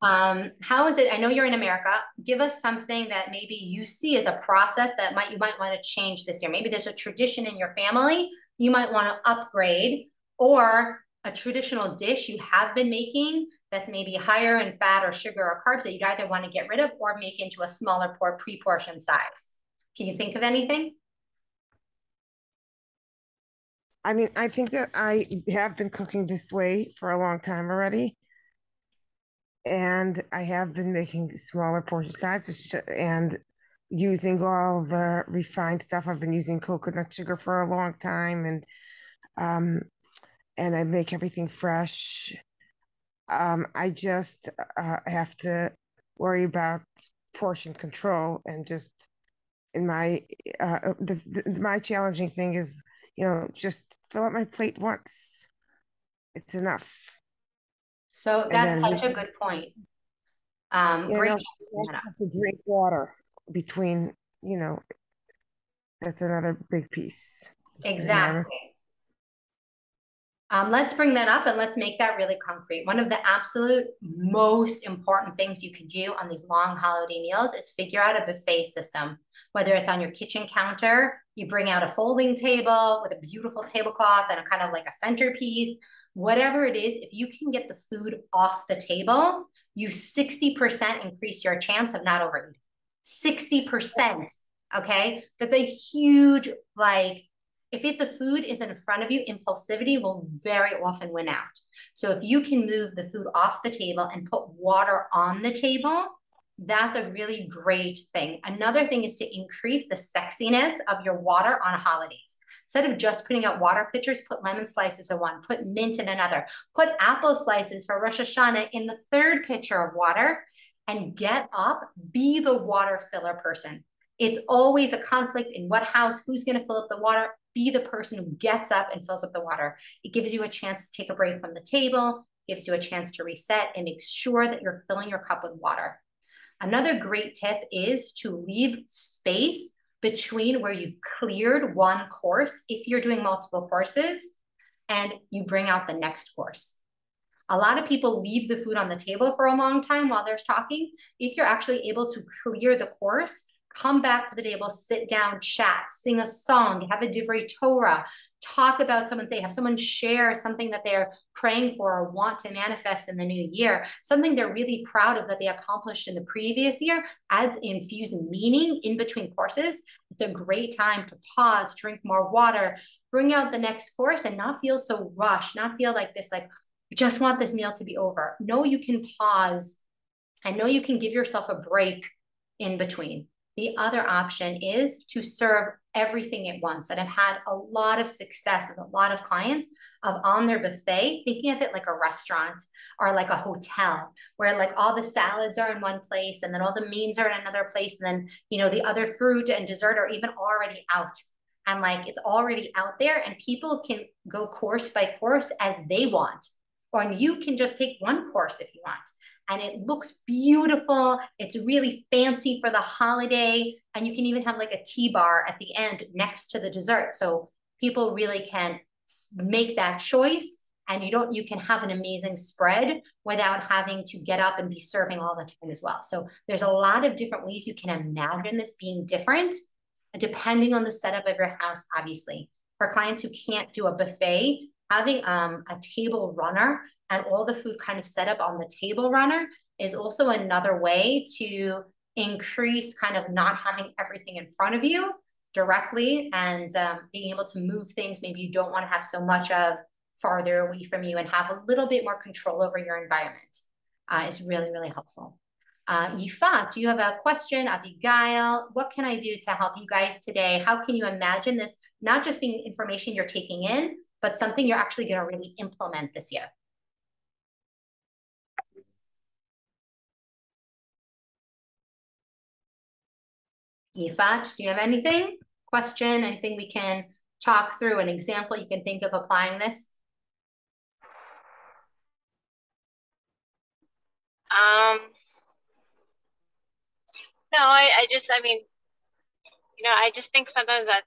A: How is it? I know you're in America. Give us something that maybe you see as a process that you might want to change this year. Maybe there's a tradition in your family you might want to upgrade, or a traditional dish you have been making that's maybe higher in fat or sugar or carbs that you'd either want to get rid of or make into a smaller pre-portion size. Can you think of anything?
D: I mean, I think that I have been cooking this way for a long time already. And I have been making smaller portion sizes and using all the refined stuff. I've been using coconut sugar for a long time, and I make everything fresh. I just have to worry about portion control, and just in my my challenging thing is, you know, just fill up my plate once. It's enough.
A: So that's such a good point. Great.
D: You have to drink water between, you know, that's another big piece.
A: Exactly. Let's bring that up and let's make that really concrete. One of the absolute most important things you can do on these long holiday meals is figure out a buffet system. Whether it's on your kitchen counter, you bring out a folding table with a beautiful tablecloth and a kind of like a centerpiece. Whatever it is, if you can get the food off the table, you 60% increase your chance of not overeating. 60%, okay? That's a huge, like, if the food is in front of you, impulsivity will very often win out. So if you can move the food off the table and put water on the table, that's a really great thing. Another thing is to increase the sexiness of your water on holidays. Instead of just putting out water pitchers, put lemon slices in one, put mint in another, put apple slices for Rosh Hashanah in the third pitcher of water, and get up, be the water filler person. It's always a conflict in what house, who's going to fill up the water. Be the person who gets up and fills up the water. It gives you a chance to take a break from the table, gives you a chance to reset, and make sure that you're filling your cup with water. Another great tip is to leave space between where you've cleared one course, if you're doing multiple courses, and you bring out the next course. A lot of people leave the food on the table for a long time while they're talking. If you're actually able to clear the course, come back to the table, sit down, chat, sing a song, have a divrei Torah, talk about someone's day, have someone share something that they're praying for or want to manifest in the new year, something they're really proud of that they accomplished in the previous year, adds infused meaning in between courses. It's a great time to pause, drink more water, bring out the next course, and not feel so rushed, not feel like this, like, I just want this meal to be over. No, you can pause, and know you can give yourself a break in between. The other option is to serve everything at once. And I've had a lot of success with a lot of clients of on their buffet, thinking of it like a restaurant or like a hotel, where like all the salads are in one place and then all the mains are in another place. And then, you know, the other fruit and dessert are even already out. And like, it's already out there and people can go course by course as they want. Or you can just take one course if you want. And it looks beautiful. It's really fancy for the holiday. And you can even have like a tea bar at the end next to the dessert. So people really can make that choice, and you can have an amazing spread without having to get up and be serving all the time as well. So there's a lot of different ways you can imagine this being different, depending on the setup of your house, obviously. For clients who can't do a buffet, having a table runner and all the food kind of set up on the table runner is also another way to increase kind of not having everything in front of you directly, and being able to move things maybe you don't want to have so much of farther away from you and have a little bit more control over your environment is really, really helpful. Yifat, do you have a question? Abigail, what can I do to help you guys today? How can you imagine this not just being information you're taking in, but something you're actually going to really implement this year? Ifat, do you have anything? Question, anything we can talk through, an example you can think of applying this?
E: No, I mean, I just think sometimes that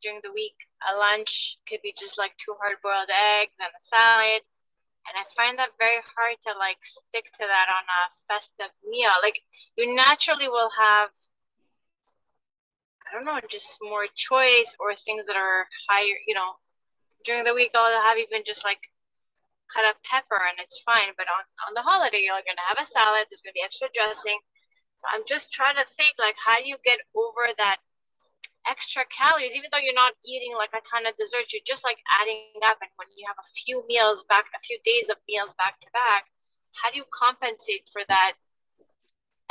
E: during the week, a lunch could be just like two hard-boiled eggs and a salad. And I find that very hard to like stick to that on a festive meal. Like you naturally will have, I don't know, just more choice or things that are higher, during the week I'll have even just like cut up pepper and it's fine. But on the holiday, you're gonna have a salad, there's gonna be extra dressing. So I'm just trying to think like how do you get over that extra calories, even though you're not eating like a ton of dessert, you're just like adding up. And when you have a few days of meals back to back, how do you compensate for that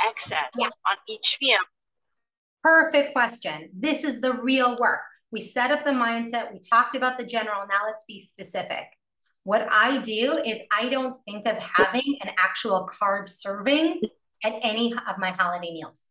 E: excess on each meal?
A: Perfect question. This is the real work. We set up the mindset. We talked about the general. Now let's be specific. What I do is I don't think of having an actual carb serving at any of my holiday meals.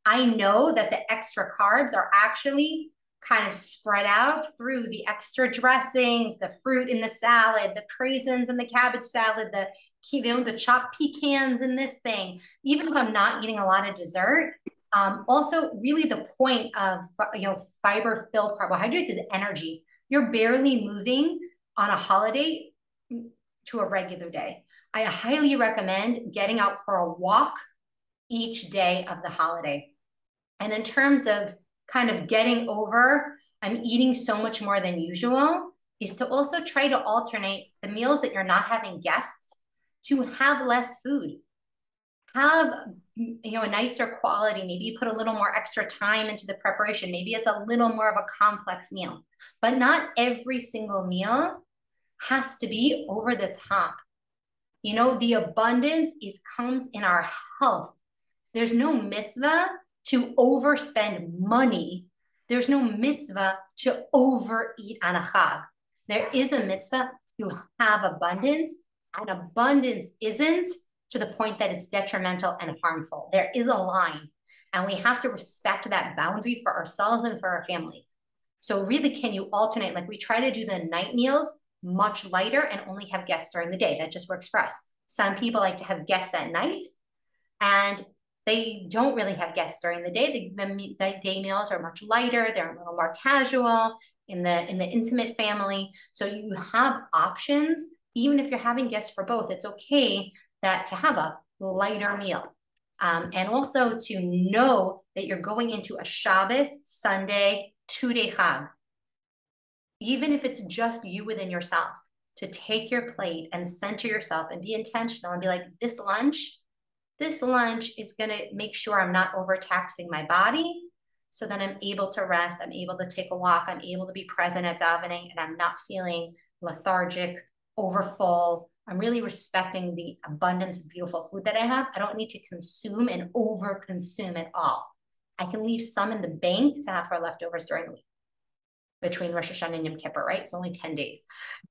A: I know that the extra carbs are actually kind of spread out through the extra dressings, the fruit in the salad, the craisins in the cabbage salad, the chopped pecans in this thing. Even if I'm not eating a lot of dessert, also really the point of fiber-filled carbohydrates is energy. You're barely moving on a holiday to a regular day. I highly recommend getting out for a walk each day of the holiday. And in terms of kind of getting over, I'm eating so much more than usual, is to also try to alternate the meals that you're not having guests to have less food. Have a nicer quality. Maybe you put a little more extra time into the preparation. Maybe it's a little more of a complex meal. But not every single meal has to be over the top. The abundance comes in our health. There's no mitzvah to overspend money. There's no mitzvah to overeat on a chag. There is a mitzvah to have abundance, and abundance isn't to the point that it's detrimental and harmful. There is a line, and we have to respect that boundary for ourselves and for our families. So really, can you alternate? Like we try to do the night meals much lighter and only have guests during the day. That just works for us. Some people like to have guests at night, and they don't really have guests during the day. The day meals are much lighter. They're a little more casual in the intimate family. So you have options. Even if you're having guests for both, it's okay to have a lighter meal. And also to know that you're going into a Shabbos, Sunday, 2-day Chag. Even if it's just you within yourself, to take your plate and center yourself and be intentional and be like, this lunch is going to make sure I'm not overtaxing my body so that I'm able to rest. I'm able to take a walk. I'm able to be present at davening, and I'm not feeling lethargic, overfull. I'm really respecting the abundance of beautiful food that I have. I don't need to consume and over consume it all. I can leave some in the bank to have for leftovers during the week between Rosh Hashanah and Yom Kippur, right? It's only 10 days.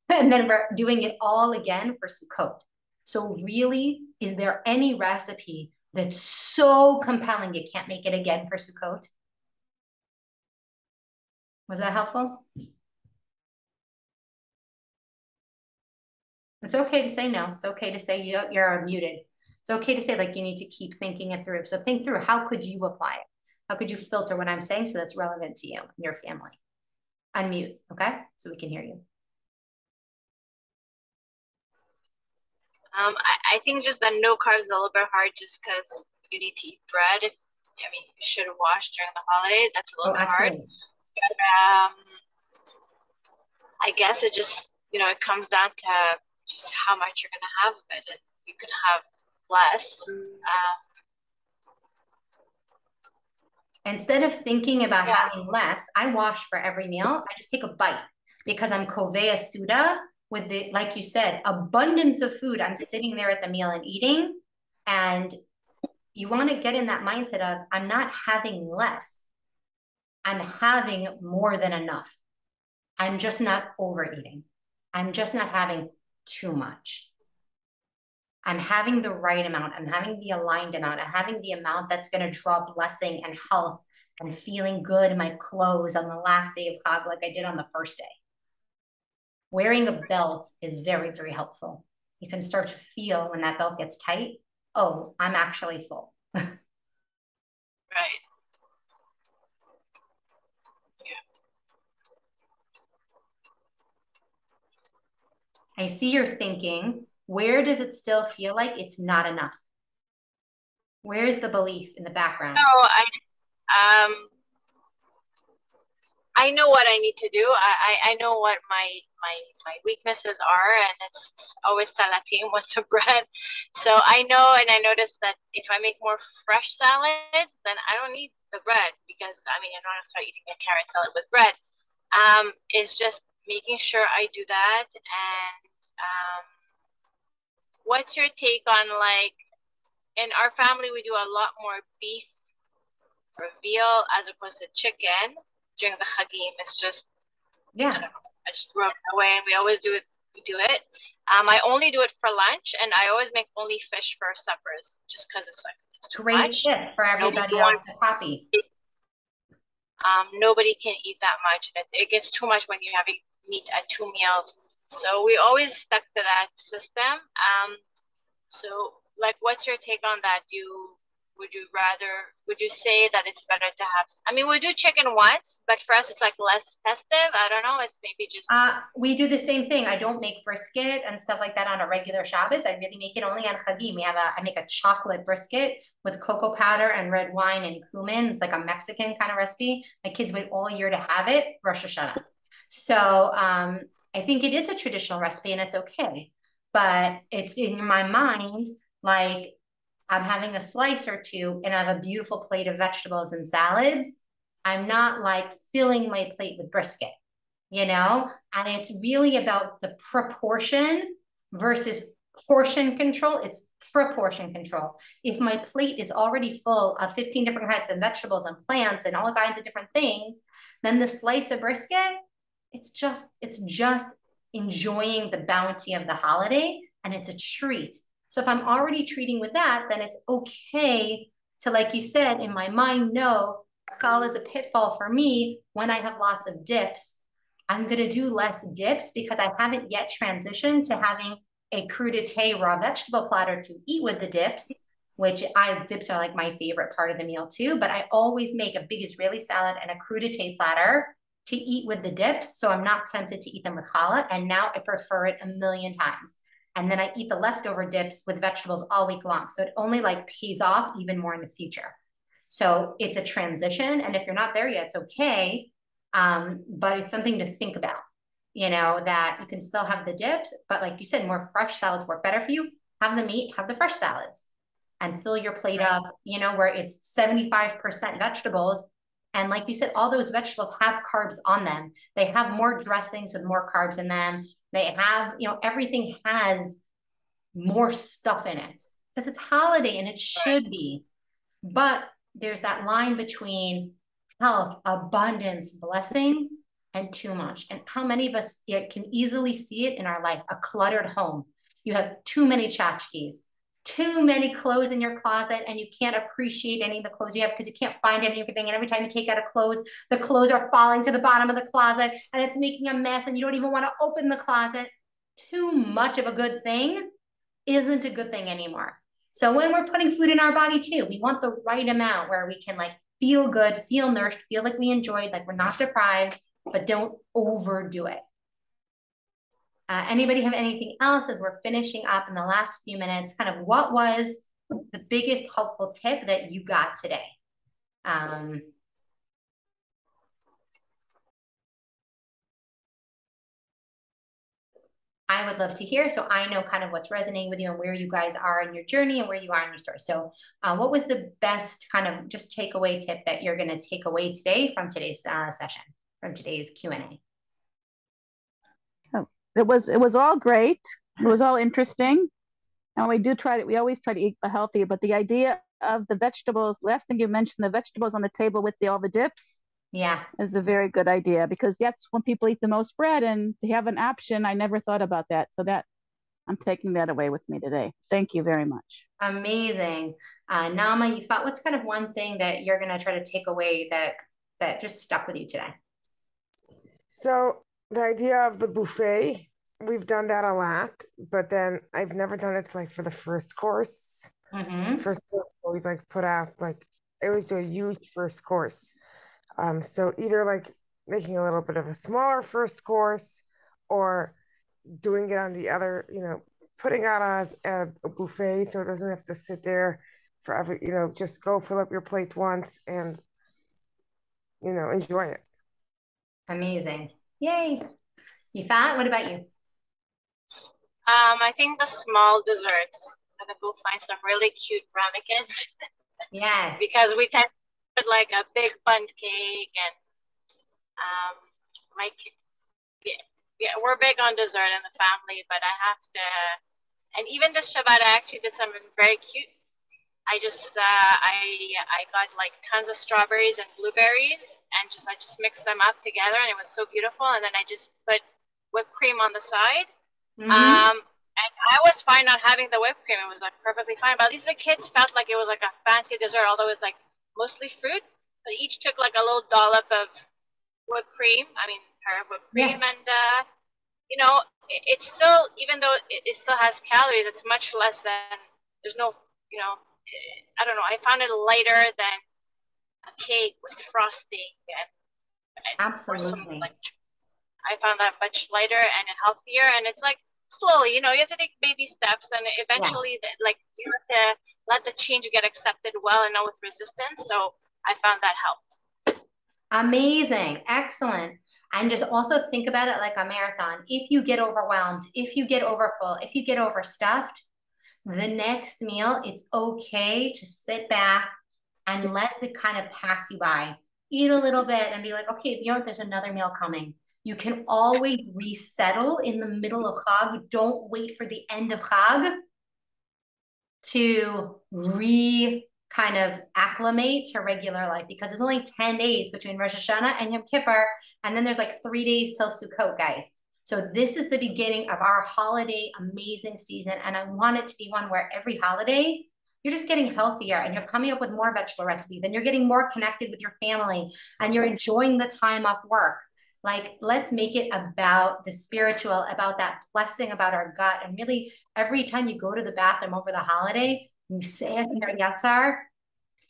A: And then we're doing it all again for Sukkot. So really, is there any recipe that's so compelling you can't make it again for Sukkot? Was that helpful? It's okay to say no. It's okay to say you're muted. It's okay to say like you need to keep thinking it through. So think through, how could you apply it? How could you filter what I'm saying so that's relevant to you and your family? Unmute, okay? So we can hear you.
E: I think just that no carbs is a little bit hard just because you need to eat bread. You should wash during the holiday. That's a little bit hard. But, I guess it just, it comes down to just how much you're going to have of it. And you could have less.
A: Instead of thinking about having less, I wash for every meal. I just take a bite because I'm Kovea Suda with the, like you said, abundance of food. I'm sitting there at the meal and eating. And you want to get in that mindset of, I'm not having less. I'm having more than enough. I'm just not overeating. I'm just not having too much. I'm having the right amount. I'm having the aligned amount. I'm having the amount that's going to draw blessing and health and feeling good in my clothes on the last day of hug like I did on the first day. Wearing a belt is very, very helpful. You can start to feel when that belt gets tight, oh, I'm actually full.
E: Right.
A: I see you're thinking, where does it still feel like it's not enough? Where is the belief in the background?
E: No, I know what I need to do. I know what my weaknesses are, and it's always salatim with the bread. So I know, and I noticed that if I make more fresh salads, then I don't need the bread, because I mean, I'm not gonna start eating a carrot salad with bread. It's just making sure I do that. And what's your take on, like, in our family we do a lot more beef or veal as opposed to chicken during the chagim. It's just, I don't know, I just grew up that way, and we always do it. I only do it for lunch, and I always make only fish for suppers, just because it's like, it's too
A: Great
E: much.
A: tip for everybody else to copy.
E: Nobody can eat that much. It gets too much when you have meat at 2 meals. So we always stuck to that system. So, like, what's your take on that? Would you say that it's better to have, I mean, we do chicken once, but for us it's like less festive. I don't know, it's maybe just
A: we do the same thing. I don't make brisket and stuff like that on a regular Shabbos. I really make it only on Chagim. I make a chocolate brisket with cocoa powder and red wine and cumin. It's like a Mexican kind of recipe. My kids wait all year to have it, Rosh Hashanah. So I think it is a traditional recipe, and it's okay, but it's in my mind, like, I'm having a slice or two and I have a beautiful plate of vegetables and salads. I'm not like filling my plate with brisket, you know? And it's really about the proportion versus portion control. It's proportion control. If my plate is already full of 15 different kinds of vegetables and plants and all kinds of different things, then the slice of brisket, it's just enjoying the bounty of the holiday, and it's a treat. So if I'm already treating with that, then it's okay to, like you said, in my mind, know chal is a pitfall for me when I have lots of dips. I'm going to do less dips because I haven't yet transitioned to having a crudité raw vegetable platter to eat with the dips, which dips are like my favorite part of the meal too. But I always make a big Israeli salad and a crudité platter to eat with the dips. So I'm not tempted to eat them with challah. And now I prefer it a million times. And then I eat the leftover dips with vegetables all week long. So it only like pays off even more in the future. So it's a transition. And if you're not there yet, it's okay. But it's something to think about, you know, that you can still have the dips, but like you said, more fresh salads work better for you. Have the meat, have the fresh salads, and fill your plate up, you know, where it's 75% vegetables. And like you said, all those vegetables have carbs on them. They have more dressings with more carbs in them. They have, you know, everything has more stuff in it because it's holiday and it should be. But there's that line between health, abundance, blessing, and too much. And how many of us can easily see it in our life? A cluttered home. You have too many tchotchkes, too many clothes in your closet, and you can't appreciate any of the clothes you have because you can't find anything. And every time you take out a clothes, the clothes are falling to the bottom of the closet and it's making a mess, and you don't even want to open the closet. Too much of a good thing isn't a good thing anymore. So when we're putting food in our body too, we want the right amount where we can like feel good, feel nourished, feel like we enjoyed, like we're not deprived, but don't overdo it. Anybody have anything else as we're finishing up in the last few minutes? Kind of what was the biggest helpful tip that you got today? I would love to hear, so I know kind of what's resonating with you and where you guys are in your journey and where you are in your story. So what was the best kind of just takeaway tip that you're going to take away today from today's session, from today's Q&A?
B: It was all great. It was all interesting. And we always try to eat healthy, but the idea of the vegetables, last thing you mentioned, the vegetables on the table with all the dips. Yeah. Is a very good idea because that's when people eat the most bread, and to have an option, I never thought about that. So that I'm taking that away with me today. Thank you very much.
A: Amazing. Nama, you thought, what's kind of one thing that you're going to try to take away that just stuck with you today?
D: So the idea of the buffet, we've done that a lot, but then I've never done it like for the first course.
A: Mm-hmm.
D: First course always like put out like I always do a huge first course. So either like making a little bit of a smaller first course or doing it on the other, putting out a buffet so it doesn't have to sit there forever, just go fill up your plate once and, enjoy it.
A: Amazing. Yay. Yifat, what about you?
E: I think the small desserts. I think we'll find some really cute ramekins
A: Yes.
E: because we tend to put like a big bundt cake and like yeah, we're big on dessert in the family, but I have to. And even this Shabbat, I actually did something very cute. I got like tons of strawberries and blueberries, and I just mixed them up together, and it was so beautiful. And then I just put whipped cream on the side.
A: Mm-hmm.
E: And I was fine not having the whipped cream. It was like perfectly fine. But at least the kids felt like it was like a fancy dessert, although it was like mostly fruit. But each took like a little dollop of whipped cream. I mean, her whipped cream,
A: Yeah.
E: and it's still, even though it still has calories, it's much less than. There's no, I don't know. I found it lighter than a cake with frosting or some
A: Absolutely.
E: like. I found that much lighter and healthier, and it's like slowly, you have to take baby steps, and eventually,
A: Yes.
E: like you have to let the change get accepted well and not with resistance. So I found that helped.
A: Amazing. Excellent. And just also think about it like a marathon. If you get overwhelmed, if you get overfull, if you get overstuffed, the next meal, it's okay to sit back and let it kind of pass you by. Eat a little bit and be like, okay, there's another meal coming. You can always resettle in the middle of Chag. Don't wait for the end of Chag to kind of acclimate to regular life, because there's only 10 days between Rosh Hashanah and Yom Kippur, and then there's like 3 days till Sukkot, guys. So this is the beginning of our holiday amazing season, and I want it to be one where every holiday you're just getting healthier and you're coming up with more vegetable recipes and you're getting more connected with your family and you're enjoying the time off work. Like, let's make it about the spiritual, about that blessing, about our gut. And really, every time you go to the bathroom over the holiday, you say a Yatzar,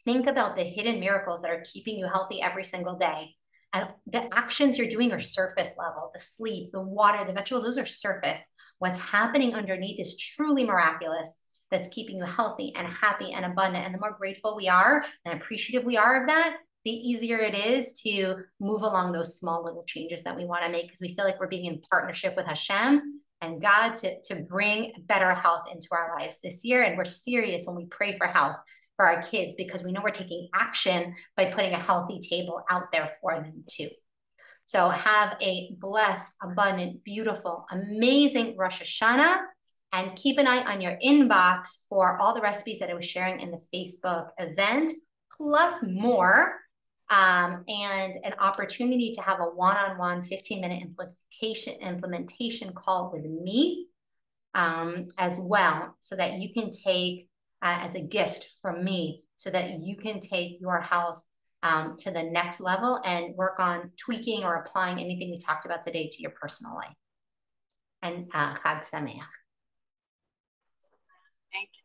A: think about the hidden miracles that are keeping you healthy every single day. And the actions you're doing are surface level. The sleep, the water, the vegetables, those are surface. What's happening underneath is truly miraculous, that's keeping you healthy and happy and abundant. And the more grateful we are and appreciative we are of that, the easier it is to move along those small little changes that we want to make, because we feel like we're being in partnership with Hashem and God to bring better health into our lives this year. And we're serious when we pray for health for our kids, because we know we're taking action by putting a healthy table out there for them too. So have a blessed, abundant, beautiful, amazing Rosh Hashanah, and keep an eye on your inbox for all the recipes that I was sharing in the Facebook event, plus more, and an opportunity to have a one-on-one 15-minute implementation call with me as well, so that you can take as a gift from me, so that you can take your health to the next level and work on tweaking or applying anything we talked about today to your personal life. And Chag Sameach.
E: Thank you.